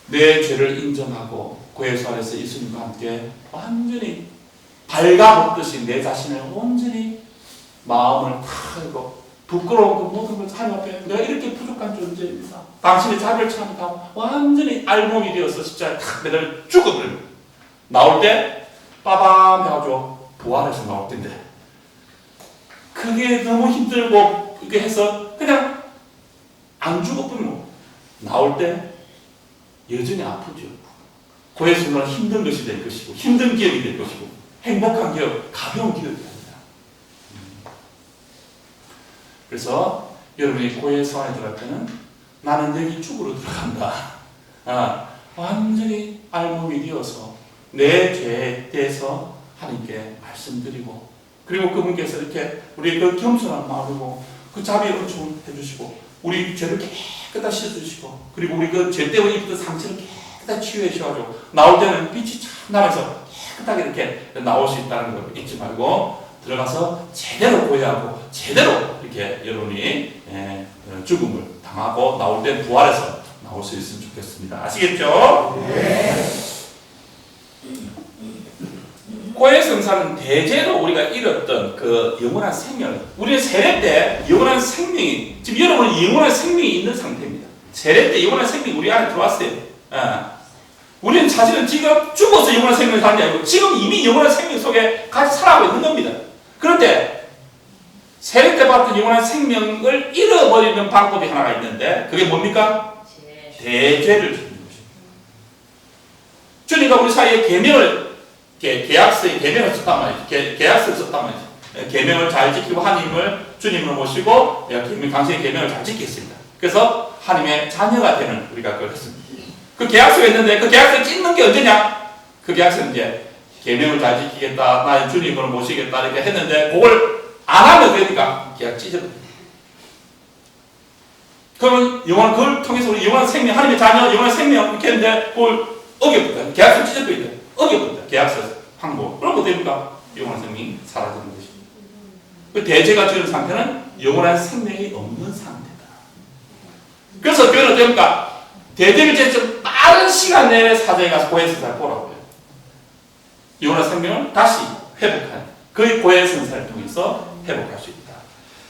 내 죄를 인정하고 고해수 안에서 예수님과 함께 완전히 발가벗듯이 내 자신을 온전히 마음을 털고 부끄러운 그 모든 걸 하나님 앞에 내가 이렇게 부족한 존재입니다. 당신의 자비를 찬양하고 완전히 알몸이 되어서 십자가에 탁 매달 죽어버려요. 나올 때 빠밤해가지고 부활해서 나올 텐데 그게 너무 힘들고 이렇게 해서 그냥 안 죽어버리고 나올 때 여전히 아프죠. 고해 순간은 힘든 것이 될 것이고 힘든 기억이 될 것이고 행복한 기억, 가벼운 기억이 됩니다. 그래서 여러분이 고해 수안에 들어갈 때는 나는 여기 죽으러 들어간다. 완전히 알몸이 되어서 내 죄에 대해서 하나님께 말씀드리고 그리고 그분께서 이렇게 우리의 그 겸손한 마음이고 그 자비를 은총해 주시고 우리 죄를 깨끗하게 씻어주시고 그리고 우리 그 죄 때문에 입던 상처를 깨끗하게 치유해 주셔가지고 나올 때는 빛이 참 나면서 깨끗하게 이렇게 나올 수 있다는 걸 잊지 말고 들어가서 제대로 고해하고 제대로 이렇게 여러분이 죽음을 당하고 나올 때 부활해서 나올 수 있으면 좋겠습니다. 아시겠죠? 네. 고해 성사는 대제로 우리가 잃었던 그 영원한 생명, 우리는 세례 때 영원한 생명이 지금 여러분은 영원한 생명이 있는 상태입니다. 세례 때 영원한 생명이 우리 안에 들어왔어요. 우리는 사실은 지금 죽어서 영원한 생명을 사는 게 아니고 지금 이미 영원한 생명 속에 같이 살아가고 있는 겁니다. 그런데 세례 때 받던 영원한 생명을 잃어버리는 방법이 하나가 있는데 그게 뭡니까? 대죄를 짓는 것입니다. 주님과 우리 사이에 계명을 계약서에 계명을 썼단 말이죠. 계약서를 썼단 말이죠. 계명을 잘 지키고 하나님을 주님을 모시고 당신의 계명을 잘 지켰습니다. 그래서 하나님의 자녀가 되는 우리가 그걸 했습니다. 그 계약서가 있는데 그 계약서 찢는 게 언제냐? 그 계약서는 이제 계명을 잘 지키겠다, 나의 주님을 모시겠다 이렇게 했는데 그걸 안 하면 그러니까 계약 찢어버려요. 그러면 그걸 통해서 우리 영원한 생명, 하나님의 자녀, 영원한 생명 이렇게 했는데 그걸 어겼다. 계약서 찢어버린다. 어겼다. 계약서 항복. 그럼 어떻게 됩니까? 영원한 생명이 사라지는 것입니다. 그 대죄가 지은 상태는 영원한 생명이 없는 상태다. 그래서 교회는 어떻습니까? 대죄를 제쳐 빠른 시간 내에 사자에 가서 고해 성사를 보라고요. 영원한 생명을 다시 회복하는 그 고해 성사를 통해 하면서 회복할 수 있다.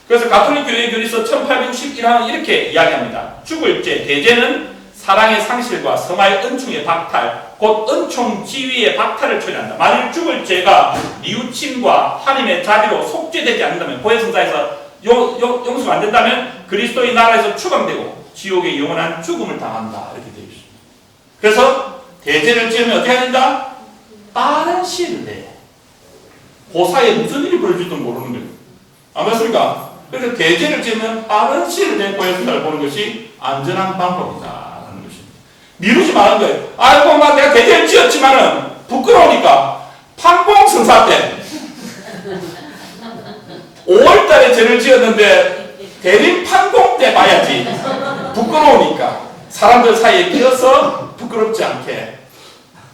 그래서 가톨릭 교회 교리서 1861항은 이렇게 이야기합니다. 죽을 죄, 대죄는 사랑의 상실과 성화의 은총의 박탈, 곧 은총 지위의 박탈을 초래한다. 만일 죽을 죄가 뉘우침과 하나님의 자비로 속죄되지 않는다면, 고해성사에서 용서가 안 된다면 그리스도의 나라에서 추방되고 지옥의 영원한 죽음을 당한다. 이렇게 되어 있습니다. 그래서 대죄를 지으면 어떻게 해야 된다? 빠른 시일 내에 그 사이에 무슨 일이 벌어질지도 모르는 거예요. 안 맞습니까? 그래서 대죄를 지으면 빠른 시일 내에 고해성사를 보는 것이 안전한 방법이다. 미루지 말는 거예요. 아이고, 막 내가 대죄를 지었지만은 부끄러우니까 판공성사 때 5월달에 죄를 지었는데 대림 판공 때 봐야지. 부끄러우니까 사람들 사이에 끼어서 부끄럽지 않게.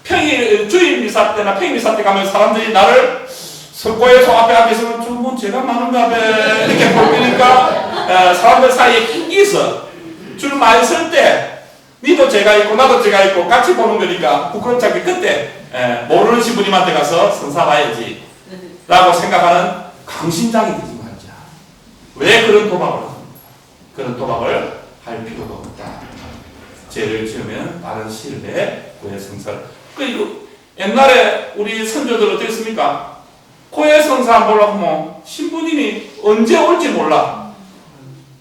주일 미사 때나 평일 미사 때 가면 사람들이 나를 석고에서 앞에서는 좀 죄가 많은가 봐 이렇게 보니까 사람들 사이에 끼어서 줄 많이 쓸 때 니도 죄가 있고 나도 죄가 있고 같이 보는 거니까 부끄럽지 않게 그때 모르는 신부님한테 가서 선사 봐야지 라고 생각하는 강심장이 되지 말자. 왜 그런 도박을 합니까? 그런 도박을 할 필요가 없다. 죄를 지으면 빠른 시일 내에 고해성사를. 그리고 옛날에 우리 선조들 어떻게 했습니까? 고해성사 보려고 하면 신부님이 언제 올지 몰라.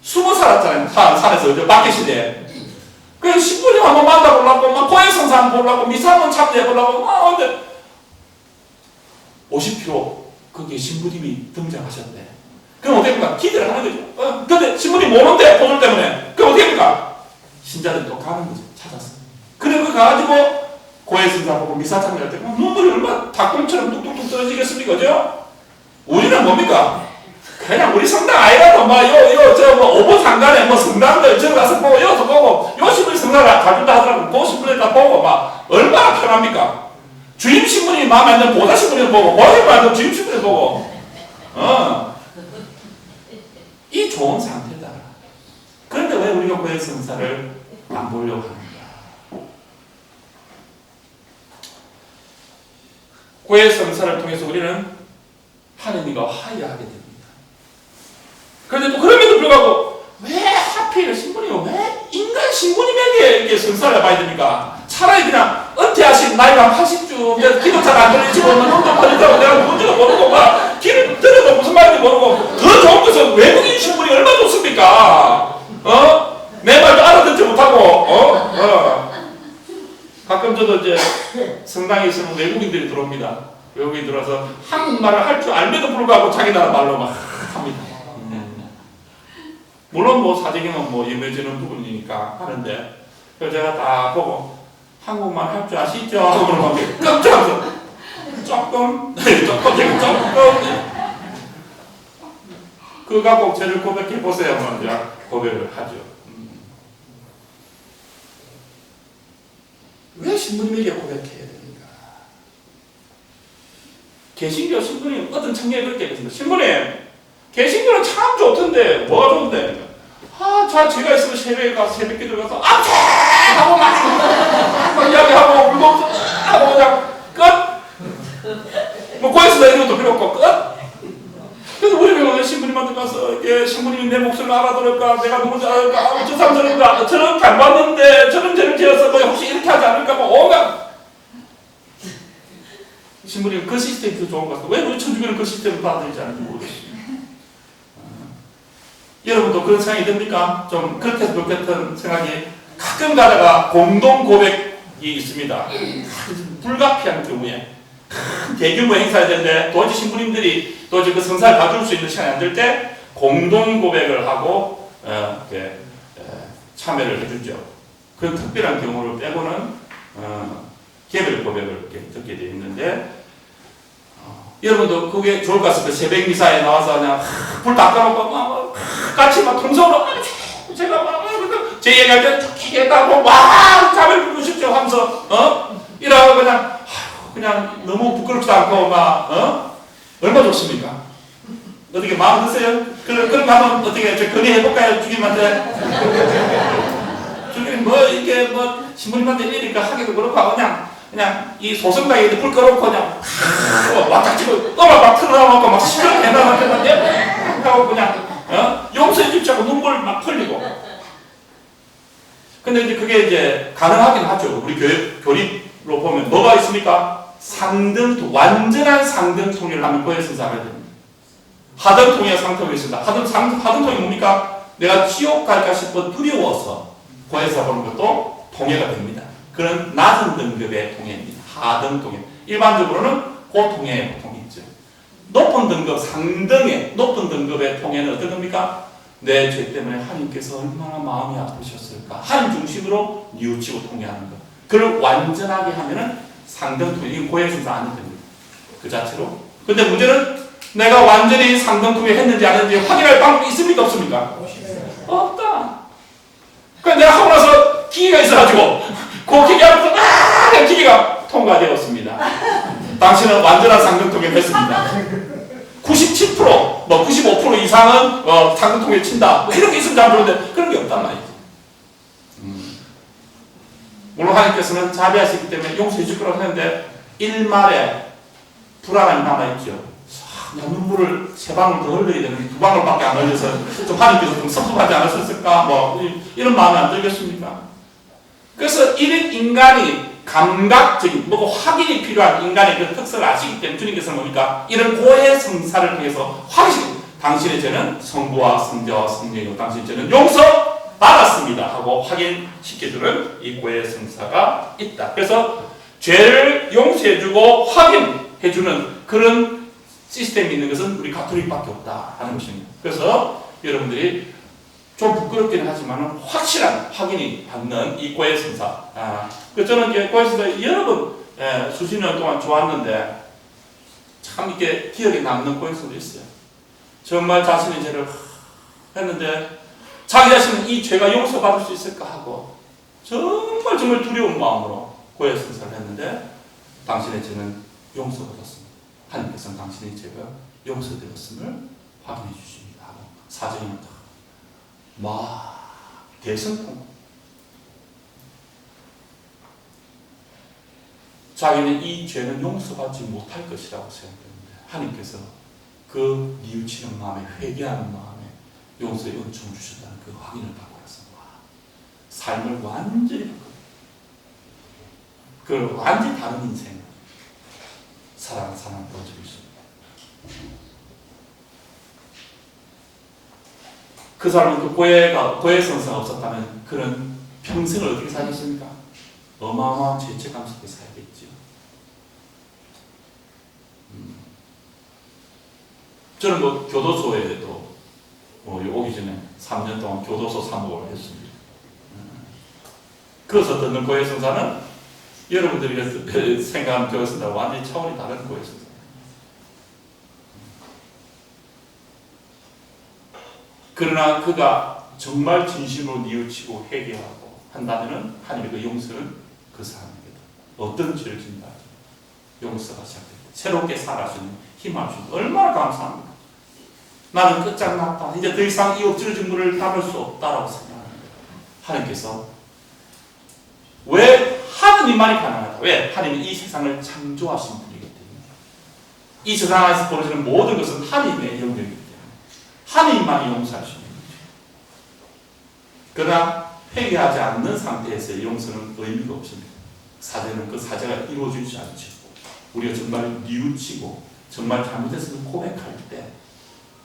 숨어 살았잖아요. 산에서 밖에 시대에. 그래서 신부님 한번 만나보려고, 막 고해성사 한번 보려고, 미사 한번 참여해보려고, 근데 50km 거기에 신부님이 등장하셨대. 그럼 어떻게 합니까? 기대를 하는 거죠. 근데 신부님 못 온대, 포졸 때문에. 그럼 어떻게 합니까? 신자들이 또 가는 거죠. 찾았어. 그래, 그거 가지고 고해성사 보고 미사 참여할 때 눈물이 얼마나 닭공처럼 뚝뚝뚝 떨어지겠습니까? 그죠? 우리는 뭡니까? 그냥 우리 성당 아이라도 뭐 오보상간에 뭐 성당들 저기 가서 보고 여기서 보고 요 신부님 성당을 가준다 하더라고. 그 신부님 다 보고 막 얼마나 편합니까? 주임 신부님이 마음에 안 들면 보다 신부님 보고 보다 신부님 안 들면 주임 신부님 보고 이 좋은 상태다. 그런데 왜 우리가 고해성사를 안 보려고 하는가? 고해성사를 통해서 우리는 하느님과 화해하게 됩니다. 그런데 또 그럼에도 불구하고 왜 하필 신부님은 왜 인간 신부님에게 이렇게 성사를 해봐야 됩니까? 차라리 그냥 은퇴하신 나이가 80주 기도 잘 안 걸리지 모르는 놈도 걸린다고 내가 뭔지도 모르고 막 길을 들어도 무슨 말인지 모르고 더 좋은 것은 외국인 신부님 얼마나 좋습니까? 내 말도 알아듣지 못하고 가끔 저도 이제 성당에 있으면 외국인들이 들어옵니다. 외국인이 들어와서 한국말을 할 줄 알면도 불구하고 자기 나라 말로 막 합니다. 물론 뭐 사재기는 뭐 예매지는 부분이니까 하는데, 그래서 제가 딱 보고 한국말 할 줄 아시죠? 하고 물어보면 깜짝 놀라서 조금 그거 갖고 죄를 고백해 보세요. 먼저 고백을 하죠. 왜 신부님에게 고백해야 됩니까? 개신교 신부님 어떤 청년이 그렇게 했습니다. 신부님, 개신교는 참 좋던데 뭐가 좋은데? 자 제가 있으면 새벽에 가서 새벽 기도 가서 아채 하고 막 이야기하고 울고 하고 그냥 끝. 뭐 고해성사 이런 것도 필요 없고 끝. 그래서 우리 병원에 신부님한테 가서 이게 신부님이 내 목소리를 알아들을까, 내가 누군지 알아들을까, 저 사람 저렇게 안 봤는데 저런 죄를 지어서 뭐 혹시 이렇게 하지 않을까 뭐 온갖. 신부님 그 시스템이 더 좋은 것 같아요. 왜 우리 천주교는 그 시스템을 받아들이지 않는지 모르겠어요. 여러분도 그런 생각이 듭니까? 좀 그렇게 해서 좋겠다는 생각이 가끔 가다가 공동 고백이 있습니다. 불가피한 경우에 큰 대규모 행사해야 되는데 도저히 신부님들이 도저히 그 성사를 봐줄 수 있는 시간이 안 될 때 공동 고백을 하고 참여를 해주죠. 그런 특별한 경우를 빼고는 개별 고백을 이렇게 듣게 되어 있는데, 여러분도 그게 좋을 것 같습니다. 새벽 미사에 나와서 그냥 불 다 꺼놓고 같이 막 통성으로 제가 막 제 얘기할 때 좋게 했다고 막 잠을 부르십시오 하면서 이러고 그냥 너무 부끄럽지도 않고 막 얼마 좋습니까? 어떻게 마음 드세요? 그럼 한번 어떻게 건의해볼까요? 주님한테 주님 이게 신부님한테 이러니까 하기도 그렇고 그냥 이 소성당에 불 꺼놓고 그냥 왔다 치고 음악 막 틀어 나와갖고 막 시끄럽게 해나가는데 하고 그냥 용서해 주지 않고 눈물 막 흘리고. 근데 이제 그게 이제 가능하긴 하죠. 우리 교립로 보면 뭐가 있습니까? 완전한 상등통일을 하면 고해성사가 됩니다. 하등통일 상통이 있습니다. 하등통이 뭡니까? 내가 지옥 갈까 싶어 두려워서 고해성사 보는 것도 통해가 됩니다. 그런 낮은 등급의 통해입니다. 하등통해. 일반적으로는 고통해 보통이 있죠. 높은 등급, 상등의 높은 등급의 통해는 어떤 겁니까? 내 죄 때문에 하나님께서 얼마나 마음이 아프셨을까? 하나님 중심으로 뉘우치고 통해하는 것. 그걸 완전하게 하면은 상등 통해. 이건 고해성사 아니 됩니다. 그 자체로. 근데 문제는 내가 완전히 상등 통해 했는지 안 했는지 확인할 방법이 있습니까? 없습니까? 없다. 그러니까 내가 하고 나서 기계가 있어가지고 그 기계 앞에서 기계가 통과되었습니다. 당신은 완전한 상등통일을 했습니다. 97%, 뭐 95% 이상은 상등통일 친다. 뭐 이런 게 있으면 잘 모르는데 그런 게 없단 말이지. 물론 하나님께서는 자비하시기 때문에 용서해 줄 거라고 하는데 일말에 불안함이 남아있죠. 눈물을 3방울 더 흘려야 되는데 2방울밖에 안 흘려서 좀 하나님께서 좀 섭섭하지 않으셨을까? 뭐 이런 마음이 안 들겠습니까? 그래서 이런 인간이 감각적인, 뭐고 확인이 필요한 인간의 그 특성을 아시기 때문에 주님께서는 뭡니까? 이런 고해성사를 통해서 확인, 당신의 죄는 성부와 성자와 성령이고 당신의 죄는 용서받았습니다 하고 확인시켜주는 이 고해성사가 있다. 그래서 죄를 용서해주고 확인해주는 그런 시스템이 있는 것은 우리 가톨릭밖에 없다 하는 것입니다. 그래서 여러분들이 좀 부끄럽기는 하지만 확실한 확인이 받는 이 고해성사. 저는 이제 고해성사 여러 번 수십 년 동안 좋았는데 참 이렇게 기억에 남는 고해성사도 있어요. 정말 자신의 죄를 했는데 자기 자신은 이 죄가 용서받을 수 있을까 하고 정말 두려운 마음으로 고해성사를 했는데 당신의 죄는 용서받았습니다. 하나님께서는 당신의 죄가 용서되었음을 확인해 주십니다 하고 사정입니다. 대성통. 자기는 이 죄는 용서받지 못할 것이라고 생각했는데 하나님께서 그 뉘우치는 마음에 회개하는 마음에 용서의 은총을 주셨다는 그 확인을 받고 나서 삶을 완전히 바꿔요. 그 완전히 다른 인생 사랑을 보여주고 있습니다. 그 사람은 그 고해성사가 없었다면 그런 평생을 어떻게 살겠습니까? 어마어마한 죄책감 속에 살겠죠. 저는 뭐 교도소에도 오기 전에 3년 동안 교도소 사목을 했습니다. 그래서 듣는 고해성사는 여러분들이 생각하는 고해성사와 완전히 차원이 다른 고해성사. 그러나 그가 정말 진심으로 뉘우치고 회개하고 한다면 하나님의 그 용서는 그 사람에게도 어떤 죄를 진다 용서가 시작됩니다. 새롭게 살아갈 수 있는 힘을 줄 수 있는 얼마나 감사합니까? 나는 끝장났다. 이제 더 이상 이 엎질러진 물을 담을 수 없다라고 생각합니다. 하나님께서 왜 하느님만이 가능하다? 왜? 하나님이 이 세상을 창조하신 분이기 때문에 이 세상 안에서 벌어지는 모든 것은 하나님의 영역이기 때문에 하나님만이 용서할 수 있는 거죠. 그러나 회개하지 않는 상태에서의 용서는 의미가 없습니다. 사죄는 그 사죄가 이루어지지 않죠. 우리가 정말 뉘우치고 정말 잘못했음을 고백할 때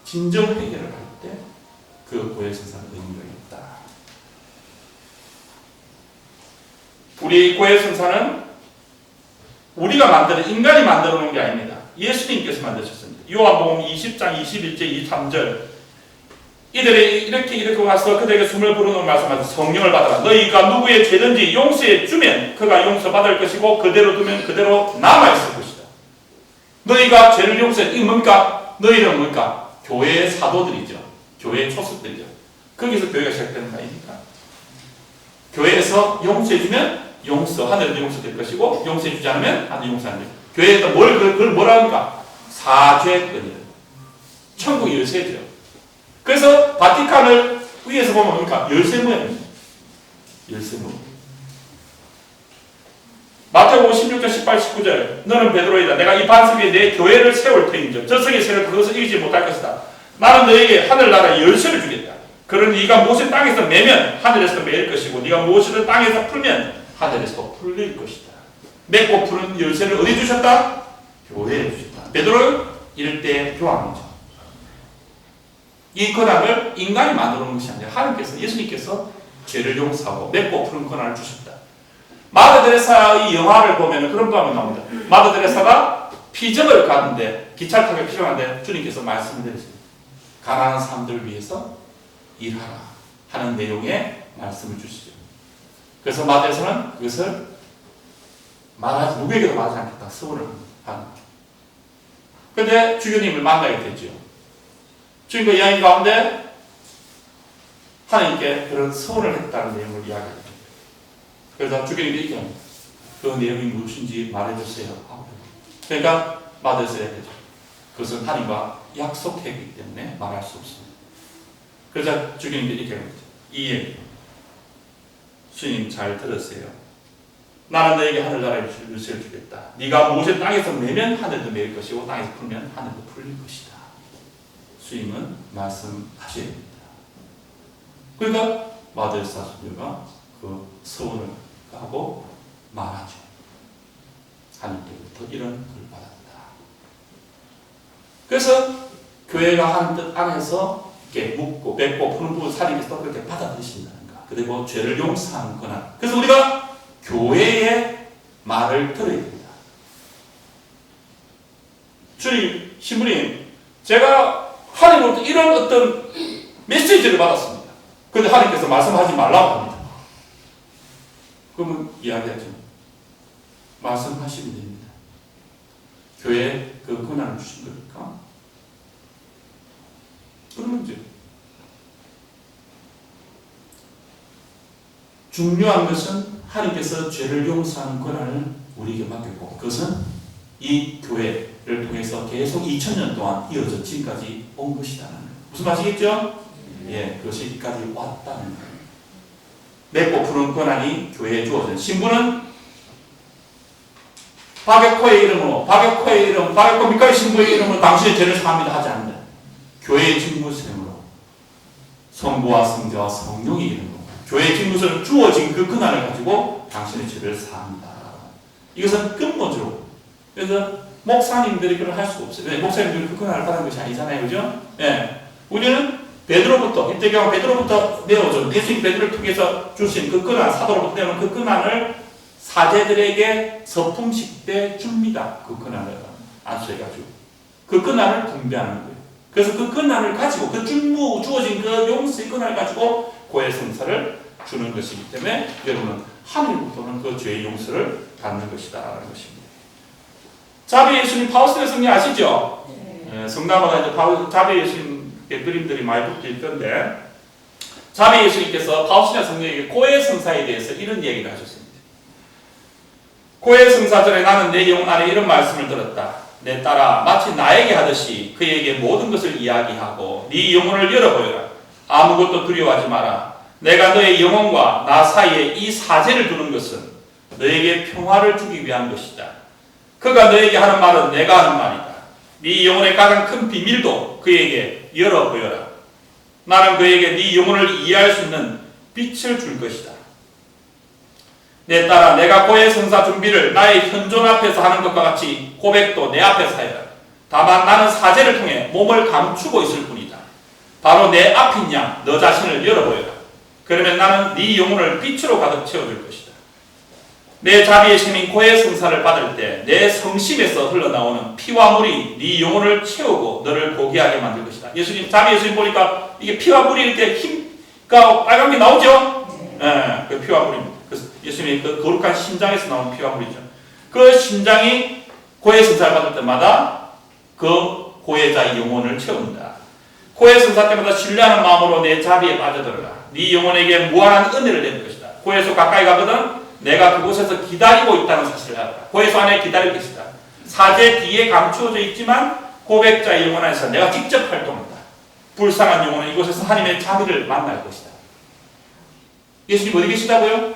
진정 회개를 할 때 그 고해성사는 의미가 있다. 우리 고해성사는 우리가 만드는 인간이 만들어 놓은 게 아닙니다. 예수님께서 만드셨습니다. 요한복음 20장 21절 23절 이들이 이렇게 와서 그들에게 숨을 부르는 말씀하셔서 성령을 받아라. 너희가 누구의 죄든지 용서해 주면 그가 용서받을 것이고 그대로 두면 그대로 남아있을 것이다. 너희가 죄를 용서해. 이게 뭡니까? 너희는 뭡니까? 교회의 사도들이죠. 교회의 초석들이죠. 거기서 교회가 시작되는 거 아닙니까? 교회에서 용서해 주면 하늘도 용서될 것이고 용서해 주지 않으면 하늘 용서 안 돼요. 교회에서 그걸 뭐라 합니까? 사죄권이에요. 천국 열쇠죠. 그래서 바티칸을 위에서 보면 뭡니까? 열쇠 모양입니다. 열쇠 모양. 마태복음 16장 18, 19절 너는 베드로이다. 내가 이 반석 위에 내 교회를 세울 터인즉 저승의 세를 그것을 이기지 못할 것이다. 나는 너에게 하늘나라의 열쇠를 주겠다. 그러니 네가 무엇을 땅에서 매면 하늘에서 매일 것이고 네가 무엇을 땅에서 풀면 하늘에서 풀릴 것이다. 맺고 푸는 열쇠를 어디 주셨다? 교회에 주셨다. 베드로는 이럴 때 교황이죠. 이 권한을 인간이 만들어 놓은 것이 아니라 하나님께서, 예수님께서 죄를 용서하고 맺고 푸는 권한을 주셨다. 마더 데레사의 영화를 보면 그런場面나옵니다. 마더 데레사가 피적을 가는데 기차를 타기 필요한데 주님께서 말씀을 드리십니다. 가난한 사람들을 위해서 일하라 하는 내용의 말씀을 주시죠. 그래서 마더 데레사는 그것을 말하지, 누구에게도 말하지 않겠다 서원을 하는 거죠. 그런데 주교님을 만나게 되죠. 주님과 이야기 가운데 하나님께 그런 서원을 했다는 내용을 이야기합니다. 그래서 주교님이 이렇게 합니다. 그 내용이 무엇인지 말해주세요. 그러니까 받으셔야 되죠. 그것은 하나님과 약속했기 때문에 말할 수 없습니다. 그래서 주교님이 이렇게 합니다. 이에 주님 잘 들으세요. 나는 너에게 하늘나라의 열쇠를 주겠다. 네가 무엇을 땅에서 매면 하늘도 매일 것이고 땅에서 풀면 하늘도 풀릴 것이다. 주님은 말씀하셔야 됩니다. 그러니까 마더사 수녀가 그 서원을 하고 말하죠. 하나님께로부터 이런 걸 받았다. 그래서 교회가 하는 뜻 안에서 이렇게 묻고 뱉고 푸는 부분을 하나님께서 그렇게 받아들이신다는가. 그리고 죄를 용서하는 권한. 그래서 우리가 교회의 말을 들어야 됩니다. 주님, 신부님, 제가 하나님으로부터 이런 어떤 메시지를 받았습니다. 그런데 하나님께서 말씀하지 말라고 합니다. 그러면 이야기하죠. 말씀하시면 됩니다. 교회에 그 권한을 주신 거니까. 그러면 이제 중요한 것은 하나님께서 죄를 용서하는 권한을 우리에게 맡겼고 그것은 이 교회를 통해서 계속 2000년 동안 이어져 지금까지 온 것이다는 거예요. 무슨 말이겠죠? 예, 그것이 여기까지 왔다는 거예요. 맺고 푸는 권한이 교회에 주어진 신부는 박역호의 이름으로, 박역호 미카엘 신부의 이름으로 당신의 죄를 사합니다 하지 않는다. 교회의 직무스름으로 성부와 성자와 성령의 이름으로 교회의 직무스름 주어진 그 권한을 가지고 당신의 죄를 사합니다. 이것은 근본적으로. 그래서 목사님들이 그걸 할 수가 없어요. 목사님들이 그 권한을 받은 것이 아니잖아요. 그죠? 예. 우리는 베드로부터, 이때경 베드로부터 내어준, 예수님 베드로를 통해서 주신 그 권한, 사도로부터 내어준 그 권한을 사제들에게 서품식 때 줍니다. 그 권한을 안수해가지고. 그 권한을 분배하는 거예요. 그래서 그 권한을 가지고, 그 주어진 그 용서의 권한을 가지고 고해 성사를 주는 것이기 때문에 여러분은 하늘부터는 그 죄의 용서를 받는 것이다. 라는 것입니다. 자비 예수님 파우스의 성리 아시죠? 네. 성당마다 이제 자비 예수님 그림들이 많이 붙어 있던데 자비 예수님께서 파우스냐 성령에게 고해 성사에 대해서 이런 얘기를 하셨습니다. 고해 성사 전에 나는 내 영 안에 이런 말씀을 들었다. 내 딸아 마치 나에게 하듯이 그에게 모든 것을 이야기하고 네 영혼을 열어보여라. 아무것도 두려워하지 마라. 내가 너의 영혼과 나 사이에 이 사제를 두는 것은 너에게 평화를 주기 위한 것이다. 그가 너에게 하는 말은 내가 하는 말이다. 네 영혼의 가장 큰 비밀도 그에게 열어 보여라. 나는 그에게 네 영혼을 이해할 수 있는 빛을 줄 것이다. 내 딸아 내가 고해 성사 준비를 나의 현존 앞에서 하는 것과 같이 고백도 내 앞에서 하여라. 다만 나는 사제를 통해 몸을 감추고 있을 뿐이다. 바로 내 앞인 양 너 자신을 열어 보여라. 그러면 나는 네 영혼을 빛으로 가득 채워줄 것이다. 내 자비의 신인 고해 성사를 받을 때 내 성심에서 흘러나오는 피와 물이 네 영혼을 채우고 너를 고귀하게 만들 것이다. 예수님 자비 예수님 보니까 이게 피와 물이 이렇게 힘가 빨간 게 나오죠? 예, 그 피와 물입니다. 그래서 예수님의 그 거룩한 심장에서 나오는 피와 물이죠. 그 심장이 고해 성사를 받을 때마다 그 고해자의 영혼을 채운다. 고해 성사 때마다 신뢰하는 마음으로 내 자비에 빠져들어라. 네 영혼에게 무한한 은혜를 내는 것이다. 고해에서 가까이 가거든 내가 그곳에서 기다리고 있다는 사실을 알아라. 고해소 안에 기다릴 것이다. 사제 뒤에 감추어져 있지만 고백자의 영혼 안에서 내가 직접 활동한다. 불쌍한 영혼은 이곳에서 하나님의 자비를 만날 것이다. 예수님 어디 계시다고요?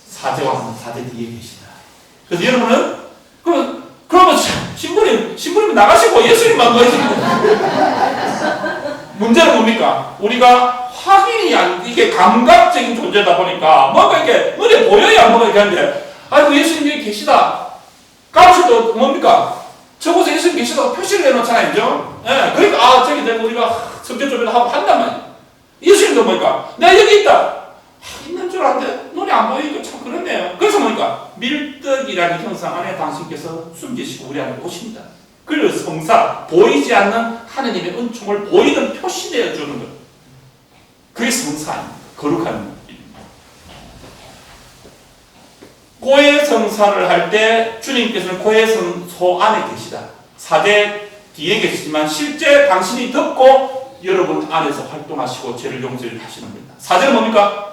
사제와 사제 뒤에 계시다. 그래서 여러분은 그러면 신부님 나가시고 예수님만 거시고 문제는 뭡니까? 우리가 확인이 이게 감각적인 존재다 보니까 뭔가 이게 눈에 보여야 뭔가 이렇게 하는데 아이고 예수님 여기 계시다. 가르쳐도 뭡니까? 저곳에 예수님 계시다고 표시를 해놓잖아요. 그죠? 예, 그러니까 저기 내가 우리가 성경 조별을 하고 한단 말이에요. 예수님도 보니까 내가 여기 있다. 있는 줄 알았는데 눈이 안 보이니까 참 그렇네요. 그래서 보니까 밀떡이라는 형상 안에 당신께서 숨기시고 우리 안에 오십니다. 그래서 성사, 보이지 않는 하느님의 은총을 보이는 표시되어 주는 것. 그게 성사입니다. 거룩한 일입니다. 고해 성사를 할 때 주님께서는 고해 성소 안에 계시다. 사제 뒤에 계시지만 실제 당신이 듣고 여러분 안에서 활동하시고 죄를 용서를 하시는 겁니다. 사제는 뭡니까?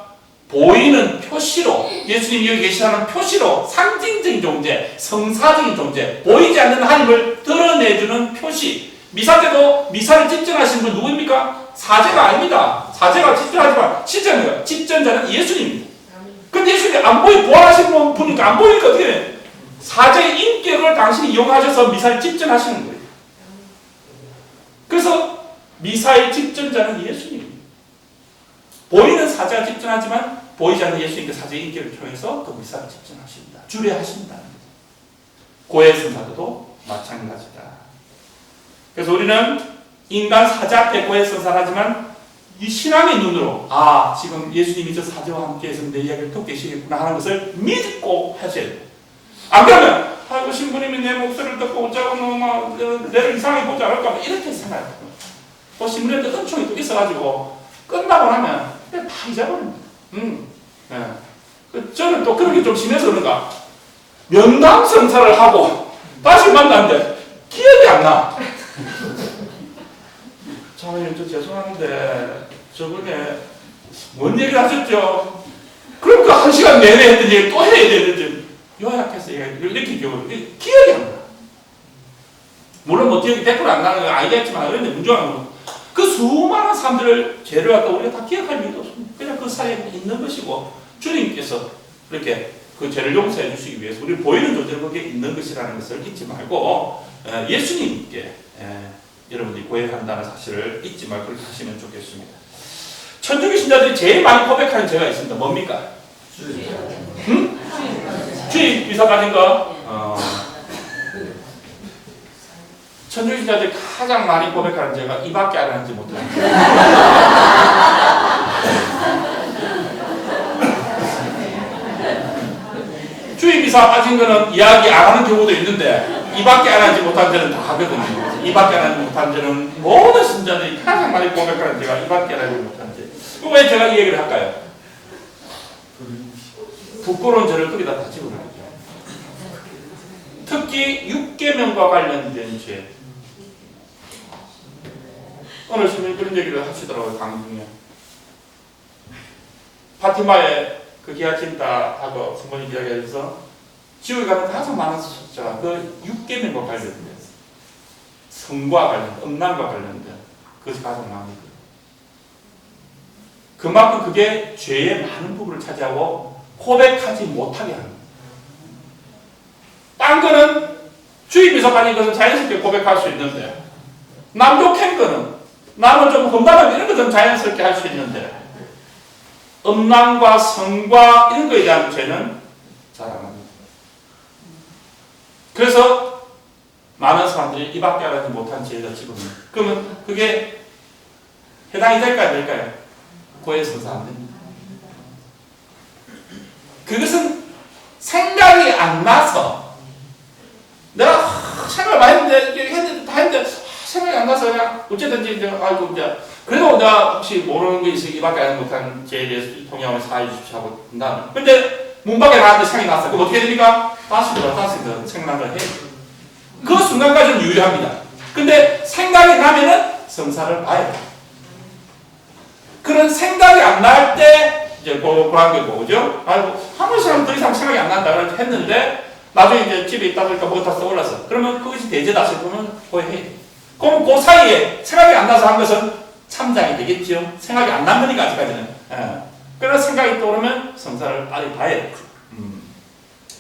보이는 표시로, 예수님이 여기 계시다는 표시로, 상징적인 존재, 성사적인 존재, 보이지 않는 하나님을 드러내주는 표시. 미사 때도 미사를 집전하신 분 누구입니까? 사제가 아닙니다. 사제가 집전하지만 실제는 집전자는 예수님입니다. 근데 예수님이 안 부활하신 분이니까 안 보이니까 어떻게 해? 사제의 인격을 당신이 이용하셔서 미사를 집전하시는 거예요. 그래서 미사의 집전자는 예수님입니다. 보이는 사제가 집전하지만 보이지 않는 예수님께 사제의 인격을 통해서 그 미사를 집전하십니다. 주례하신다. 고해 성사도 마찬가지다. 그래서 우리는 인간 사제 앞에 고해 성사를 하지만 이 신앙의 눈으로 지금 예수님이 저 사제와 함께해서 내 이야기를 듣고 계시겠구나 하는 것을 믿고 하셔야 돼요. 안 그러면 아이고 신부님이 내 목소리를 듣고 어쩌고 내를 이상하게 보지 않을까 이렇게 생각해요. 또 신부님한테 은총이 또 있어가지고 끝나고 나면 다 잊어버립니다. 저는 또 그런 게 좀 심해서 그런가 면담 성사를 하고 다시 만났는데 기억이 안 나. 자매님 저 죄송한데 저번에 뭔 얘기를 하셨죠? 그러니까 한 시간 내내 했던 얘기 또 해야 되는지 요약해서 이렇게 기억이 안 나. 물론 뭐 기억이 100% 안 나는 건 알겠지만 그런데 문제는 그 수많은 사람들을 죄를 갖다 우리가 다 기억할 이유도 없습니다. 그냥 그 사이에 있는 것이고 주님께서 그렇게 그 죄를 용서해 주시기 위해서 우리 보이는 존재는 거기에 있는 것이라는 것을 잊지 말고 예수님께 여러분들이 고백한다는 사실을 잊지 말고 그렇게 하시면 좋겠습니다. 천주교 신자들이 제일 많이 고백하는 죄가 있습니다. 뭡니까? 주의 미사 가진 거? 천주교 신자들이 가장 많이 고백하는 죄가 이밖에 안 하는지 못하는 죄. 주의 미사 빠진 거는 이야기 안 하는 경우도 있는데 이밖에 안 하지 못한 죄는 다 하거든요. 이밖에 안 하지 못한 죄는 모든 신자들이 가장 많이 고백하는 죄가 이밖에 안 하지 못한 죄. 왜 제가 이 얘기를 할까요? 부끄러운 죄를 거기다 다 집어넣죠. 특히 6계명과 관련된 죄. 오늘 신부님 그런 얘기를 하시더라고요. 강의 중에. 파티마에 그 기아친다 하고 성모님 이야기하셔서 지옥에 가면 가장 많은 숫자가 그 6계명과 관련된 성과 관련된 음란과 관련된 그것이 가장 많습니다. 그만큼 그게 죄의 많은 부분을 차지하고 고백하지 못하게 합니다. 딴 거는 주의 미사 빠진 것은 자연스럽게 고백할 수 있는데 남 욕한 거는 남은 좀 험담한 이런 것은 자연스럽게 할 수 있는데 음란과 성과 이런 거에 대한 죄는 잘 안 합니다. 그래서 많은 사람들이 이밖에 알지 못한 죄에다 집어넣어요. 그러면 그게 해당이 될까요? 될까요? 고해 성사 안 됩니다. 그것은 생각이 안 나서 내가 생각을 많이 했는데 다 했는데 생각이 안 나서 그냥 어쨌든지 이제 아이고 이제 그래도 내가 혹시 모르는 게 있으니 이밖에 알지 못한 죄에 대해서 통역을 사해 주십시오 하고 한다. 근데 문 밖에 나왔는데 생각이 났어. 그럼 어떻게 됩니까? 다시 생각난 걸 해. 그 순간까지는 유효합니다. 근데 생각이 나면은 성사를 봐야 돼. 그런 생각이 안 날 때 이제 그런 게 뭐죠? 아이고 아무 사람 더 이상 생각이 안 난다 그래서 했는데 나중에 이제 집에 있다 보니까 뭐가 다 떠올랐어. 그러면 그것이 대제다 싶으면 고해해. 그럼 그 사이에 생각이 안 나서 한 것은 참작이 되겠죠. 생각이 안 난 거니까 아직까지는. 그런 생각이 떠오르면 성사를 빨리 봐야 돼.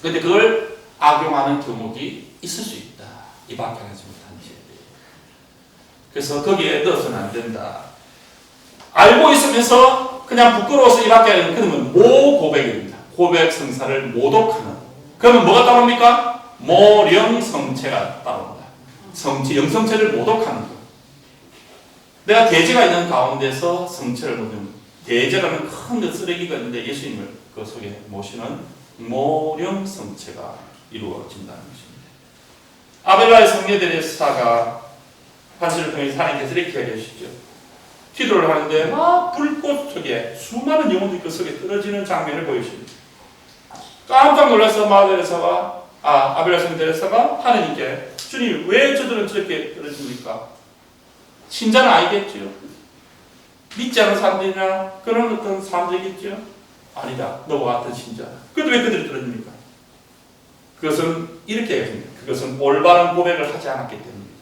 근데 그걸 악용하는 경우가 있을 수 있다. 이 밖에 하지 못한 죄. 그래서 거기에 넣어서는 안 된다. 알고 있으면서 그냥 부끄러워서 이 밖에 하는 그러면 모고백입니다. 고백 성사를 모독하는. 그러면 뭐가 따라옵니까? 모령성체가 따라옵니다. 영성체를 모독하는 것. 내가 대제가 있는 가운데서 성체를 모독하는 것. 대제라는 큰 쓰레기가 있는데 예수님을 그 속에 모시는 모령성체가 이루어진다는 것입니다. 아벨라의 성례대례사가 환시를 통해서 하나님께서 이렇게 해주시죠. 기도를 하는데 막 불꽃 속에 수많은 영혼들이 그 속에 떨어지는 장면을 보여주십니다. 깜짝 놀라서 아벨라 성례대례사가 하나님께 주님 왜 저들은 저렇게 떨어집니까? 신자는 아니겠지요. 믿지 않은 사람들이나 그런 어떤 사람들이겠죠. 아니다. 너와 같은 신자. 그런데 왜 그들이 떨어집니까? 그것은 이렇게 했습니다. 그것은 올바른 고백을 하지 않았기 때문입니다.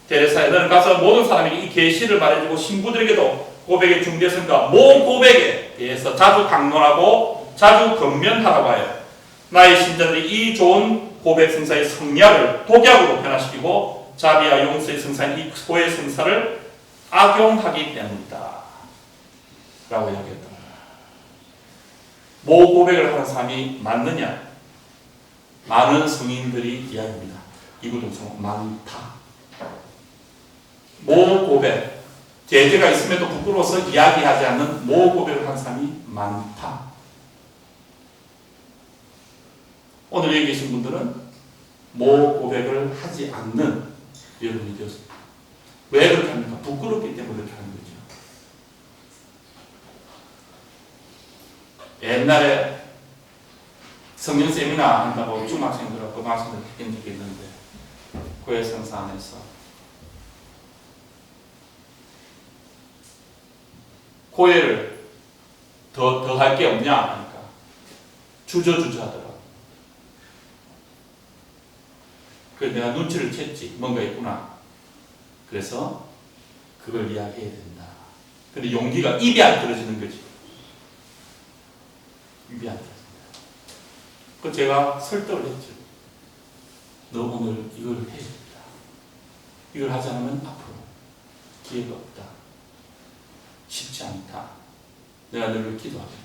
데레사에 너는 가서 모든 사람에게 이 계시를 말해주고 신부들에게도 고백의 중대성과 모고백에 대해서 자주 강론하고 자주 권면하라고 하여 나의 신자들이 이 좋은 고백 성사의 성약을 독약으로 변화시키고 자비와 용서의 성사인 이 고의 성사를 악용하기 때문이다. 라고 이야기했다. 모고백을 하는 사람이 많느냐? 많은 성인들이 이야기합니다. 이구동성 많다. 모고백, 제재가 있음에도 부끄러워서 이야기하지 않는 모고백을 하는 사람이 많다. 오늘 여기 계신 분들은 모고백을 하지 않는 여러분이 되었습니다. 왜 그렇게 합니까? 부끄럽기 때문에 그렇게 하는 거죠. 옛날에 성령 세미나 한다고 중학생들하고 고등학생들 했던 적이 있는데 교회 성사 안에서 고해를 더 할 게 없냐 하니까 주저주저 하더라고. 그래서 내가 눈치를 챘지. 뭔가 있구나. 그래서 그걸 이야기해야 된다. 근데 용기가 입이 안 떨어지는 거지. 입이 안 떨어진다. 그 제가 설득을 했죠. 너 오늘 이걸 해야 된다. 이걸 하지 않으면 앞으로 기회가 없다. 쉽지 않다. 내가 너를 기도하겠다.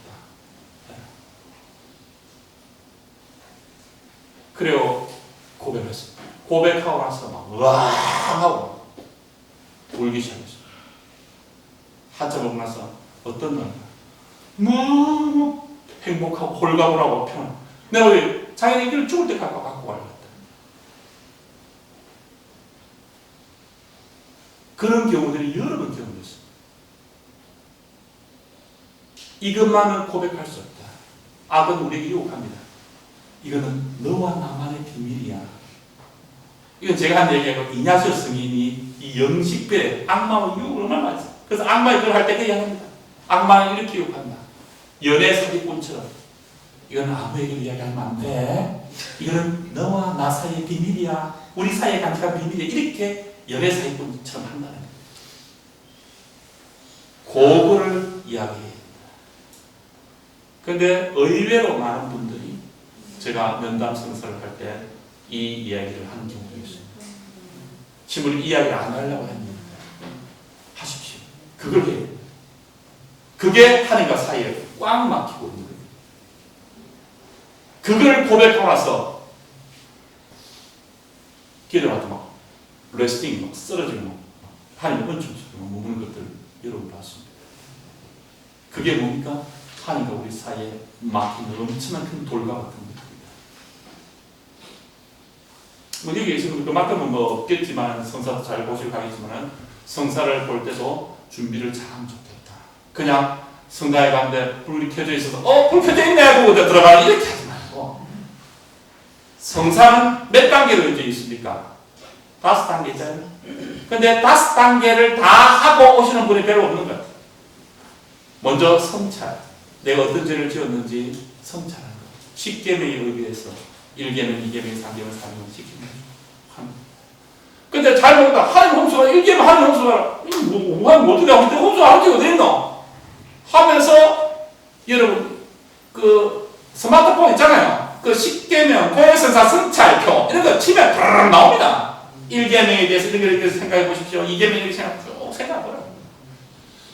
그래요. 고백을 했습니다. 고백하고 나서 막 으아 하고 울기 시작했어요. 한참 오고 나서 어떤 날 너무 행복하고 홀가분하고 편하고 내가 우리 자기는 이걸 죽을 때까지 갖고 가려고 했다. 그런 경우들이 여러 번 경험했어요. 이것만은 고백할 수 없다. 악은 우리에게 유혹합니다. 이거는 너와 나만의 비밀이야. 이건 제가 한 얘기하고 이냐수 스님이 이 영식배 악마와 유혹을 얼마나 많이 했어요. 그래서 악마가 그걸 할 때 그 이야기합니다. 악마는 이렇게 유혹한다. 연애 사기꾼처럼. 이건 아무에게도 이야기하면 안 돼. 이거는 너와 나 사이의 비밀이야. 우리 사이의 간직한 비밀이야. 이렇게 연애 사기꾼처럼 한다는 거예요. 그거를 이야기해야 된다. 그런데 의외로 많은 분들이 제가 면담 성사를 할 때 이 이야기를 하는 경우도 있어요. 신부님 이야기를 안 하려고 했는데 하십시오. 그걸 해야 됩니다. 그게 하나님과 사이에 꽉 막히고 있는 거예요. 그걸 고백하고 나서 기도할 때 막 레스팅, 막 쓰러지고 막 하나님 은총 주고 머무는 것들 여러분 봤습니다. 그게 뭡니까? 하나님과 우리 사이에 막힌 엄청난 큰 돌과 같은 겁니다. 뭐 여기 계시는 그만큼은 뭐 없겠지만 성사도 잘 보시고 가겠지만 성사를 볼 때도 준비를 잘하면 좋겠다. 그냥 성당에 갔는데 불이 켜져 있어서 불 켜져 있네 하고 들어가는 이렇게 하지 말고 성사는 몇 단계로 이제 있습니까? 5단계 있잖아요. 근데 5단계를 다 하고 오시는 분이 별로 없는 것 같아요. 먼저 성찰. 내가 어떤 죄를 지었는지 성찰하는 것. 10계명에 의해서 1계명, 2계명, 3계명, 4계명, 10계명 하는. 근데 잘 보니까 하나님 홍수가 1계명 하나님 홍수가 뭐 어떻게 하고 홍수 안 하지 어디 있노? 하면서 여러분 그 스마트폰 있잖아요. 그 10계명, 고해성사, 성찰표 이런 거 치면 바르르 나옵니다. 1계명에 대해서 이렇게 생각해 보십시오. 2계명에 대해서 쭉 생각해 보라.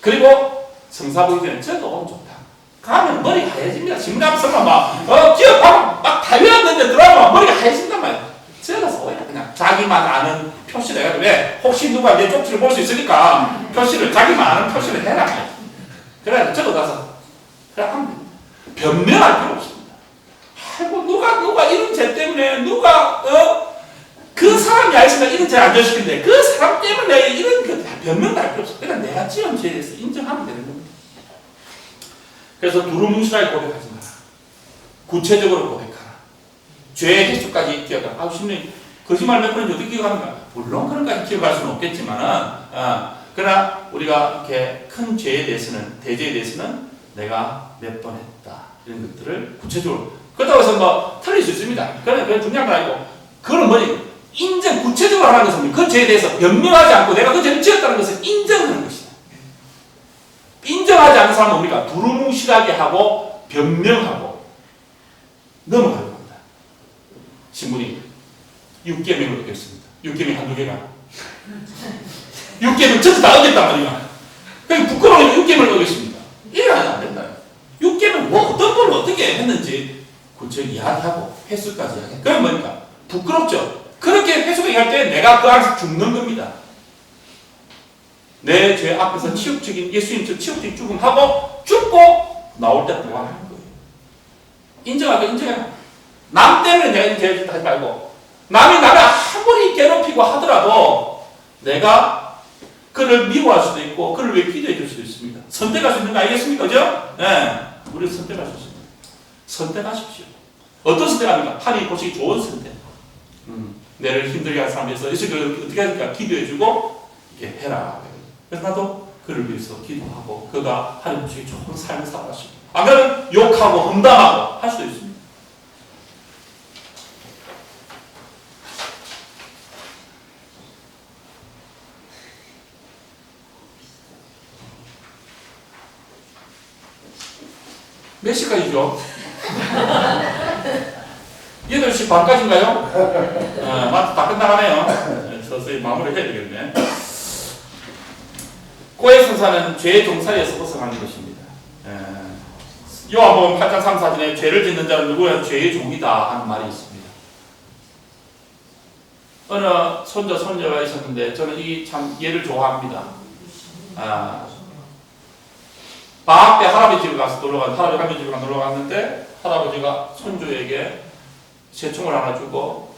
그리고 성사보기 전에 적어보면 좋다. 가면 머리가 하얘집니다. 심감성만 막 기억하고 막 달렸는데 들어가면 머리가 하얘진단 말이야. 적어서 오히려 그냥 자기만 아는 표시를 해가지고 왜? 혹시 누가 내 쪽지를 볼 수 있으니까 표시를 자기만 아는 표시를 해라. 그래야 적어놔서 그래 하면 됩니다. 변명할 필요 없습니다. 아이고 누가 이런 죄 때문에 누가 그 사람이 알지만 이런 죄를 안 저지르는데 그 사람 때문에 이런 변명도 할 필요 없어. 그냥 내가 지은 죄에 대해서 인정하면 되는 겁니다. 그래서 두루뭉실하게 고백하지 마라. 구체적으로 고백하라. 죄의 횟수까지 기억하라. 아우 심리 거짓말 몇 번인지 어떻게 기억하는가? 물론 그런까지 기억할 수는 없겠지만은 그러나 우리가 이렇게 큰 죄에 대해서는 대죄에 대해서는 내가 몇 번 했다 이런 것들을 구체적으로 그렇다고 해서 뭐 틀릴 수 있습니다. 그건 중요한 건 아니고 그거는 뭐지? 인정 구체적으로 하는 것은 그 죄에 대해서 변명하지 않고 내가 그 죄를 지었다는 것을 인정하는 것이다. 인정하지 않는 사람은 우리가 두루뭉실하게 하고 변명하고 넘어가려고 합니다. 신분이 6계명을 어겼습니다. 6계명 한두 개가 6계명 전부 다 어겼단 말이야. 그러니까 부끄러우니까 6계명을 어겼습니다. 이래 안 된다. 6계명 뭐 어떤 걸 어떻게 했는지 구체적으로 이야기하고 횟수까지 이야기해. 그럼 뭐니까 부끄럽죠. 그렇게 횟수가 얘기할 때 내가 그 안에서 죽는 겁니다. 내 죄 앞에서 치욕적인 예수님처럼 치욕적인 죽음하고 죽고 나올 때 부활하는 거예요. 인정하고 인정해. 남 때문에 내가 이 죄를 하지 말고 남이 나를 아무리 괴롭히고 하더라도 내가 그를 미워할 수도 있고 그를 왜 기도해 줄 수도 있습니다. 선택할 수 있는 거 알겠습니까? 그죠? 네. 우리는 선택할 수 있습니다. 선택하십시오. 어떤 선택합니까? 하나님 보시기 좋은 선택. 내를 힘들게 한 사람에 대해서 그를 어떻게 하니까 기도해주고 이렇게 해라. 그래서 나도 그를 위해서 기도하고 그가 하나님 보시기 좋은 삶을 살아가시고 안 그러면 욕하고 험담하고 할 수도 있습니다. 몇 시까지죠? 8시 반까지인가요? 마트 다 끝나가네요. 서서히 마무리 해야 되겠네. 고해성사는 죄의 종살이에서 벗어나는 것입니다. 요한복음 8장 3, 4절에 죄를 짓는 자는 누구야? 죄의 종이다 하는 말이 있습니다. 어느 손자, 손녀가 있었는데 저는 이 참 얘를 좋아합니다. 방학 때 할아버지 집에 가서 할아버지 집에 놀러 갔는데 할아버지가 손주에게 새총을 하나 주고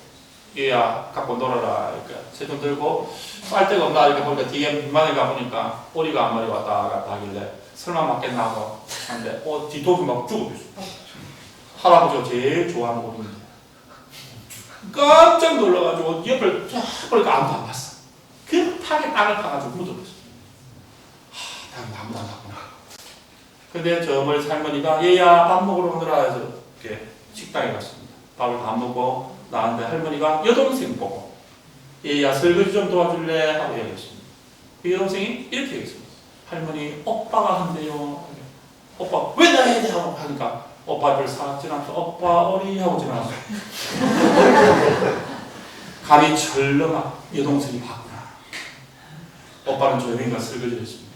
얘야 갖고 놀아라 이렇게 새총 들고 빨대가 없나 이렇게 보니까 뒤에 민만에 가보니까 오리가 한 마리 왔다 갔다 하길래 설마 맞겠나 하고 하는데 뒤통수 막 죽어버렸어. 할아버지가 제일 좋아하는 오리인데 깜짝 놀라가지고 옆을 쫙 보니까 아무도 안 봤어. 급하게 땅을 파가지고 묻어버렸어. 다행히 아무도 안 봤구나. 근데 저 멀리 할머니가 얘야 밥 먹으러 가더라 해서 이렇게 식당에 갔습니다. 밥을 다 먹고 나왔는데 할머니가 여동생 보고 얘야 설거지 좀 도와줄래? 하고 얘기했습니다. 그 여동생이 이렇게 얘기했습니다. 할머니 오빠가 한대요. 오빠 왜 나 해야 돼? 하고 하니까 오빠 앞을 싹 지나서 오빠 어리 하고 지나갔어요. 감이 철렁한 여동생이 봤구나. 오빠는 조용히 가서 설거지를 했습니다.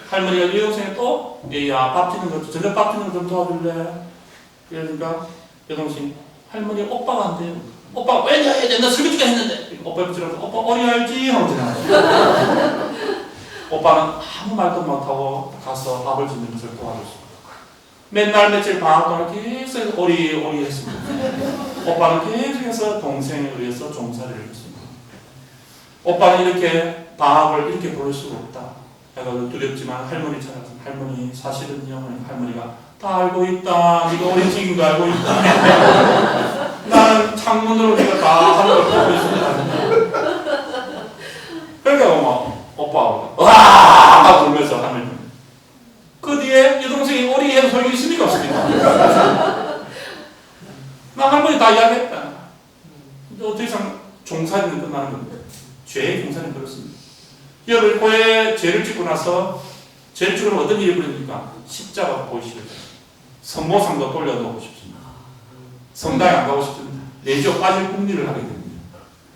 할머니가 여동생이 또 얘야 밥 짓는 거 저녁 밥 짓는 거 좀 도와줄래? 그러니까 여동생이 할머니 오빠가 한대요. 오빠 왜 해야 돼? 나 설거지가 했는데. 오빠 옆에 지나서 오빠 어리 알지? 하고 지나갔어요. 오빠는 아무 말도 못하고 가서 밥을 짓는 것을 도와줬습니다. 맨날 며칠 방학 동안 계속 오리 했습니다. 오빠는 계속해서 동생을 위해서 종살이를 했습니다. 오빠는 이렇게 방학을 이렇게 보낼 수가 없다. 내가 두렵지만 할머니 찾아서 할머니 사실은요 할머니가 다 알고 있다. 네가 오리 튀긴 거 알고 있다. 나는 창문으로 네가 다 하는 걸 보고 있습니다. 그러니까 뭐 오빠가 와 울면서 하면 그 뒤에 여동생이 오리 해도 소용이 있습니까 없습니까? 나 할머니 다 이야기했다. 더 이상 종살이는 끝나는 겁니다. 죄의 종살이는 그렇습니다. 여러분 고에 죄를 짓고 나서 죄를 짓고 어떤 일이 벌어집니까? 십자가 보이시거든요. 선모상도 돌려놓고 싶습니다. 성당에 안 가고 싶습니다. 내지어 빠질 궁리를 하게 됩니다.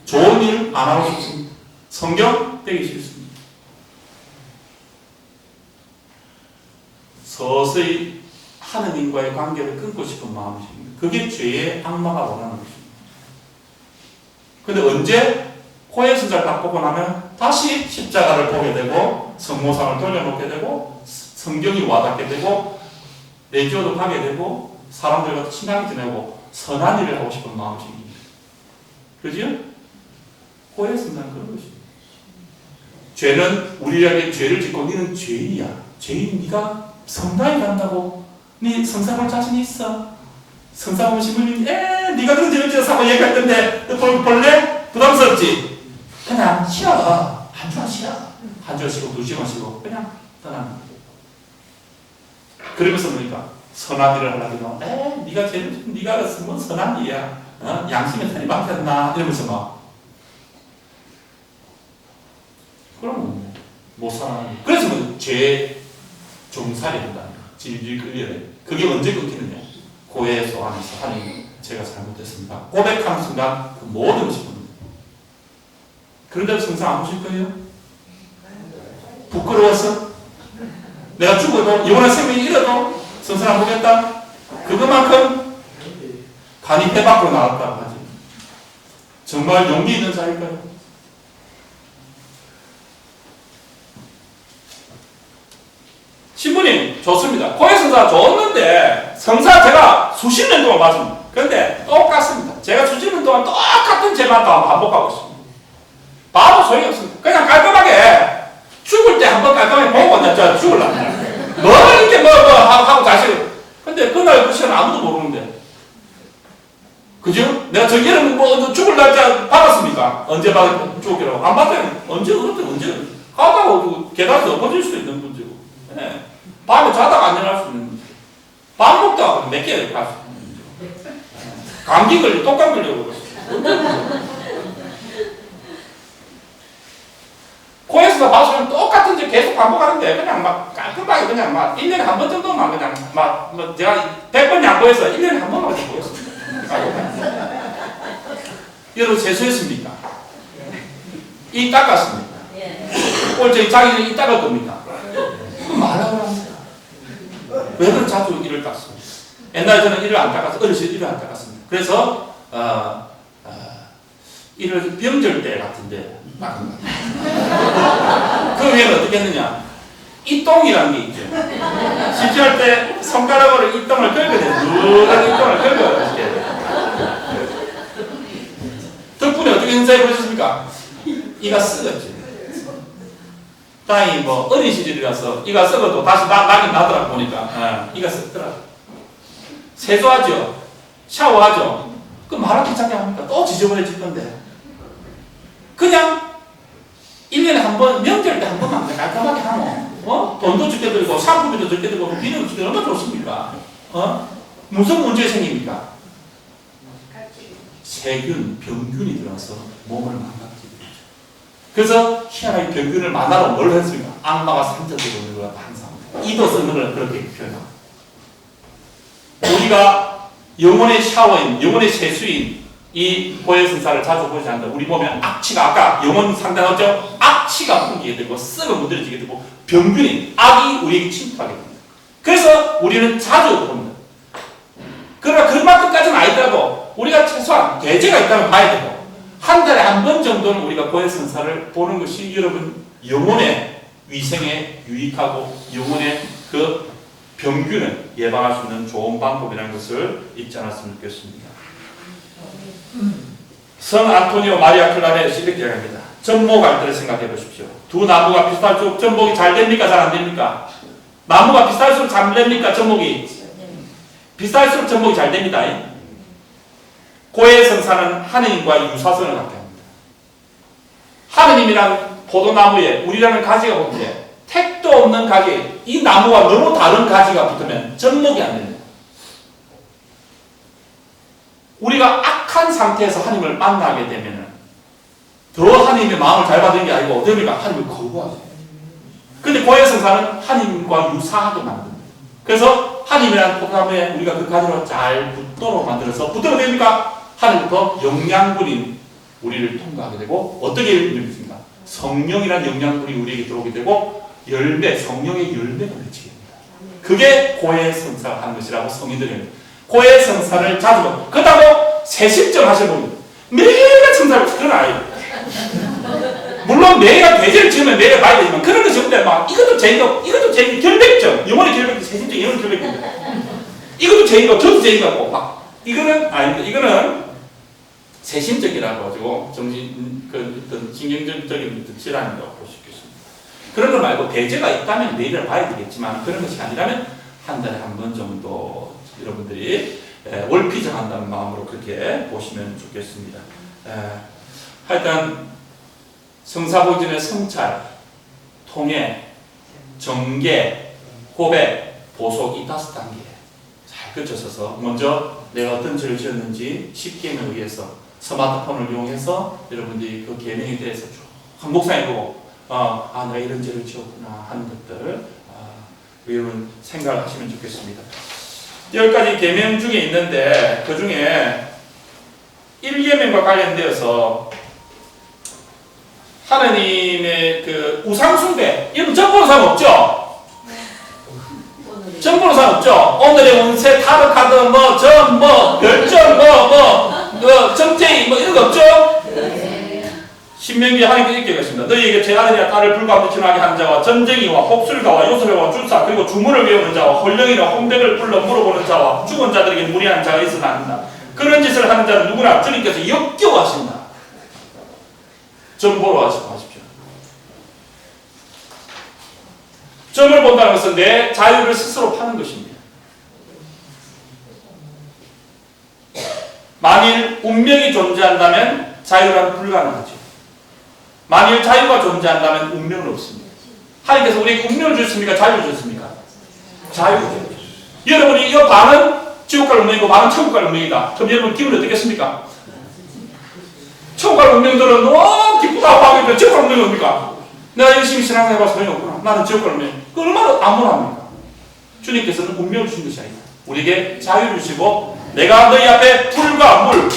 좋은 일 안 하고 싶습니다. 성경 떼기 싫습니다. 서서히 하느님과의 관계를 끊고 싶은 마음이십니다. 그게 죄의 악마가 원하는 것입니다. 근데 언제 코헬선자를 딱 보고 나면 다시 십자가를 보게 되고 성모상을 돌려놓게 되고 성경이 와닿게 되고 내지어도 가게 되고 사람들과 친하게 지내고 선한 일을 하고 싶은 마음이 생깁니다. 그죠? 코헬선자는 그런 것입니다. 죄는 우리에게 죄를 짓고 너는 죄인이야. 죄인 네가 성당에 간다고? 네 성사 볼 자신 있어? 성사 보시면 네가 그런 죄를 지어서 하고 얘기할 텐데 볼래? 부담스럽지? 그냥 쉬어. 한 주간 쉬어. 한 주간 쉬고 2시간 쉬고 그냥 떠나는 거예요. 그러면서 뭡니까? 선한 일을 하려고 네가 죄를 네가 뭐 선한 일이야. 양심의 탄이 막혔나? 이러면서 막 그럼 못 살아나는 그래서 뭐 죄 종살이 한다는 거. 질질 끌려야 돼. 그게 언제 끊기느냐? 고해 속안에서 하나님 제가 잘못했습니다. 고백하는 순간 그 모든 것이 끊깁니다. 그런데도 성상 안 보실 거예요? 부끄러워서? 내가 죽어도 영원한 생명이 잃어도 성상 안 보겠다? 그것만큼 간이 배 밖으로 나왔다고 하지. 정말 용기 있는 자일까요? 신부님 좋습니다. 고해성사 좋았는데 성사 제가 수십 년 동안 봤습니다. 그런데 똑같습니다. 제가 수십 년 동안 똑같은 죄만 반복하고 있습니다. 봐도 소용이 없습니다. 그냥 깔끔하게 죽을 때 한번 깔끔하게 보고 나 죽을라. 뭘 이렇게 뭐 하고 자식을. 근데 그날 그 시간 아무도 모르는데. 그죠? 내가 저기는 뭐 죽을 날짜 받았습니까? 언제 죽기라고? 안 받아요. 언제 가다가 계단에서 엎어질 수도 있는 문제고. 네. 밤에 자다가 안 일어날 수 있는 문제. 밥 먹다가 몇 개 갈 수 있는 문제. 감기 걸리고 독감 걸리고 코에서 봐서는 똑같은 일 계속 반복하는데 그냥 막 깔끔하게 그냥 막 1년에 한 번 정도만 그냥 막 제가 100번 양보해서 1년에 한 번만 양보했습니다. 여러분 세수했습니까? 이 닦았습니까? 오늘 자기는 이 닦을 겁니까? 말하고 합니다. 왜 그런 자주 이를 닦습니까? 옛날에 저는 이를 안 닦았어요. 어렸을 때 이를 안 닦았습니다. 그래서 이를 명절 때 같은데 닦은 거예요. 그 위에는 어떻게 했느냐? 이똥이라는 게 있죠. 시주할 때 손가락으로 이똥을 긁어내요. 누런 이똥을 긁어요. 이렇게. 덕분에 어떻게 행사해 보셨습니까? 이가 썩었죠. 다행히 뭐 어린 시절이라서 이가 썩어도 다시 나긴 나더라 보니까 이가 썩더라. 세수하죠. 샤워하죠. 그 말하기 귀찮게 합니까? 또 지저분해질 건데. 그냥 1년에 한 번, 명절 때 한 번만 깔끔하게 하고, 돈도 적게 들고, 상품비도 적게 들고, 비누도 적게 얼마나 좋습니까? 무슨 문제 생깁니까? 세균, 병균이 들어와서 몸을 망가뜨리죠. 그래서 희한하게 병균을 만나러 뭘 했습니까? 악마가 산적되고 있는 거야, 항상. 이도 쓰는 걸 그렇게 표현하고. 우리가 영혼의 샤워인, 영혼의 세수인, 이 고해성사를 자주 보지 않는다. 우리 몸에 악취가 아까 영혼 상담하죠? 악취가 풍기게 되고 썩어 문드러지게 되고 병균이 악이 우리에게 침투하게 됩니다. 그래서 우리는 자주 봅니다. 그러나 그만큼까지는 아니더라도 우리가 최소한 대제가 있다면 봐야 되고 한 달에 한 번 정도는 우리가 고해성사를 보는 것이 여러분 영혼의 위생에 유익하고 영혼의 그 병균을 예방할 수 있는 좋은 방법이라는 것을 잊지 않았으면 좋겠습니다. 성 안토니오 마리아 클라레스 이렇게 이야기합니다. 전목 갈대를 생각해 보십시오. 두 나무가 비슷할수록 전목이 잘 됩니까? 잘 안 됩니까? 나무가 비슷할수록 잘 됩니까? 전목이 비슷할수록 전목이 잘 됩니다. 고해성사는 하느님과 유사성을 갖게 합니다. 하느님이란 포도나무에 우리라는 가지가 붙는데 택도 없는 가지에 이 나무와 너무 다른 가지가 붙으면 접목이 안 됩니다. 우리가 악한 상태에서 하나님을 만나게 되면 더 하나님의 마음을 잘 받는 게 아니고 어떻게 합니까? 하나님을 거부하죠. 근데 고해성사는 하나님과 유사하게 만듭니다. 그래서 하나님이라는 포도나무에 우리가 그 가지로 잘 붙도록 만들어서 붙도록 됩니까? 하나님부터 영양분이 우리를 통과하게 되고 어떻게 됩니까? 성령이라는 영양분이 우리에게 들어오게 되고 열매, 성령의 열매가 맺히게 됩니다. 그게 고해성사를 하는 것이라고 성인들이 합니다. 고해성사를 자주 그렇다고 세심점 하시는 분은 매일같이 성사를 그건 아니에요. 물론 매일같이 배제를 지으면 매일 봐야 되지만 그런 것이 없는데 막 이것도 제이고 이것도 제이고 결백점 영혼의 결백점 세심점 영혼의 결백점 이것도 제이고 저도 제이고 막 이거는 아닙니다. 이거는 세심적이라고 가지고 정신 그 어떤 신경적인 질환이라고 볼 수 있겠습니다. 그런 거 말고 배제가 있다면 매일을 봐야 되겠지만 그런 것이 아니라면 한 달에 한 번 정도 여러분들이 월피정한다는 마음으로 그렇게 보시면 좋겠습니다. 하여튼 성사보증의 성찰, 통해, 정계, 고백, 보속 이 5단계 잘 거쳐서서 먼저 내가 어떤 죄를 지었는지 10계명에 의해서 스마트폰을 이용해서 여러분들이 그 계명에 대해서 쭉 묵상해보고 내가 이런 죄를 지었구나 하는 것들 여러분 생각을 하시면 좋겠습니다. 10가지 계명 중에 있는데 그 중에 1계명과 관련되어서 하나님의 그 우상숭배 이런 정보는 사람 없죠? 정보는 사람 없죠? 오늘의 운세 타로카드 별점 점쟁이 이런 거 없죠? 신명기에 하나님께서 이렇게 얘기했습니다. 너희에게 제 아들이나 딸을 불 가운데 지나게 하는 자와 점쟁이와 혹술가와 요술가와 줄사 그리고 주문을 외우는 자와 홀령이나 홍백을 불러 물어보는 자와 죽은 자들에게 무리하는 자가 있어는 안 된다. 그런 짓을 하는 자는 누구나 주님께서 역겨워하신다. 점 보러 하십시오. 점을 본다는 것은 내 자유를 스스로 파는 것입니다. 만일 운명이 존재한다면 자유란 불가능하죠. 만일 자유가 존재한다면 운명은 없습니다. 하나님께서 우리에게 운명을 주셨습니까? 자유를 주셨습니까? 자유를 주셨습니다. 여러분이 이 반은 지옥 갈 운명이고 반은 천국 갈 운명이다. 그럼 여러분 기분이 어떻겠습니까? 천국 갈 운명들은 너무 기쁘다고 하겠는데 지옥 갈 운명이 뭡니까? 내가 열심히 신앙생활해봐서 소용이 없구나. 나는 지옥 갈 운명. 그 얼마나 암울합니까? 주님께서는 운명을 주신 것이 아니다. 우리에게 자유를 주시고 내가 너희 앞에 불과 물,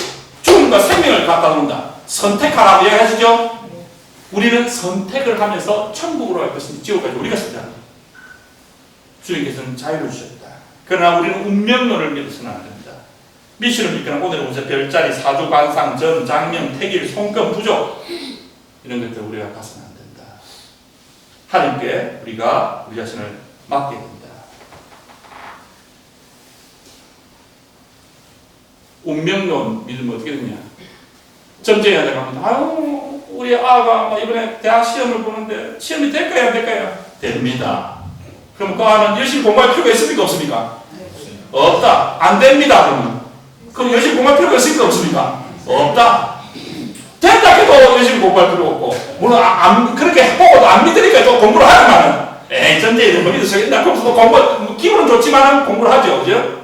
죽음과 생명을 갖다 놓는다. 선택하라고 이야기하시죠? 우리는 선택을 하면서 천국으로 갈 것인지 지옥 갈지 우리가 선택합니다. 주님께서는 자유를 주셨다. 그러나 우리는 운명론을 믿어서는 안 됩니다. 미신을 믿거나 오늘의 운세 별자리, 사주, 관상, 전, 장명, 태길, 손금, 부족 이런 것들 우리가 가서는 안 된다. 하나님께 우리가 우리 자신을 맡게 됩니다. 운명론 믿으면 어떻게 되냐? 점쟁이한테 가면 우리 아가 이번에 대학 시험을 보는데 시험이 될까요? 안 될까요? 됩니다. 그럼 그 아는 열심히 공부할 필요가 있습니까? 없습니까? 없다. 안 됩니다. 그럼 열심히 공부할 필요가 있습니까? 없습니까? 없다. 된다 해도 열심히 공부할 필요가 없고 물론 그렇게 해보고도 안 믿으니까 또 공부를 하지만은 점쟁이들 뭐 믿으시겠나? 그러면서 공부 기분은 좋지만은 공부를 하죠. 그죠?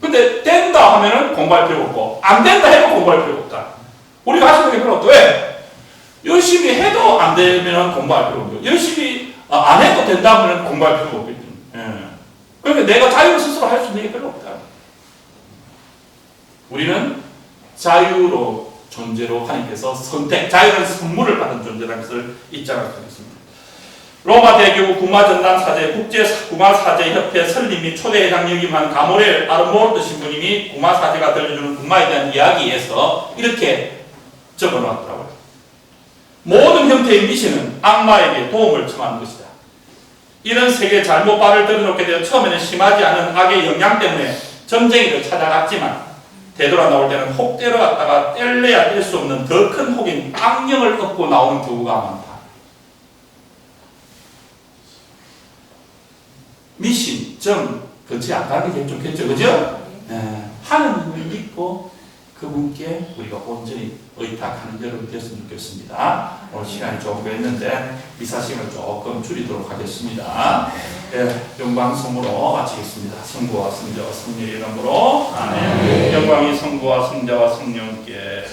근데 된다 하면은 공부할 필요가 없고 안 된다 해도 공부할 필요가 없다. 우리가 하시는 게 별로 없다. 왜? 열심히 해도 안 되면 공부할 필요가 없고 열심히 안 해도 된다 하면 공부할 필요가 없기 때문에 그러니까 내가 자유를 스스로 할 수 있는 게 별로 없다. 우리는 자유로 존재로 하나님께서 선택, 자유는 선물을 받은 존재라는 것을 잊지 않았으면 좋겠습니다. 로마 대교구 구마전단 사제 국제 구마사제 협회 설립 및 초대회장 역임한 가모렐 아르모르드 신부님이 구마사제가 들려주는 구마에 대한 이야기에서 이렇게 적어놨더라고요. 모든 형태의 미신은 악마에게 도움을 청하는 것이다. 이런 세계에 잘못 발을 들여놓게 되어 처음에는 심하지 않은 악의 영향 때문에 점쟁이를 찾아갔지만 되돌아 나올 때는 혹대로 갔다가 뗄래야 뗄 수 없는 더 큰 혹인 악령을 얻고 나오는 경우가 많다. 미신, 점, 근처에 안 가는 게 좋겠죠. 그죠? 하나님을 믿고 그분께 우리가 온전히 의탁하는 여러분 되었으면 좋겠습니다. 오늘 시간이 조금 했는데 미사심을 조금 줄이도록 하겠습니다. 영광 성으로 마치겠습니다. 성부와 성자와 성령의 이름으로 아멘. 영광이 성부와 성자와 성령께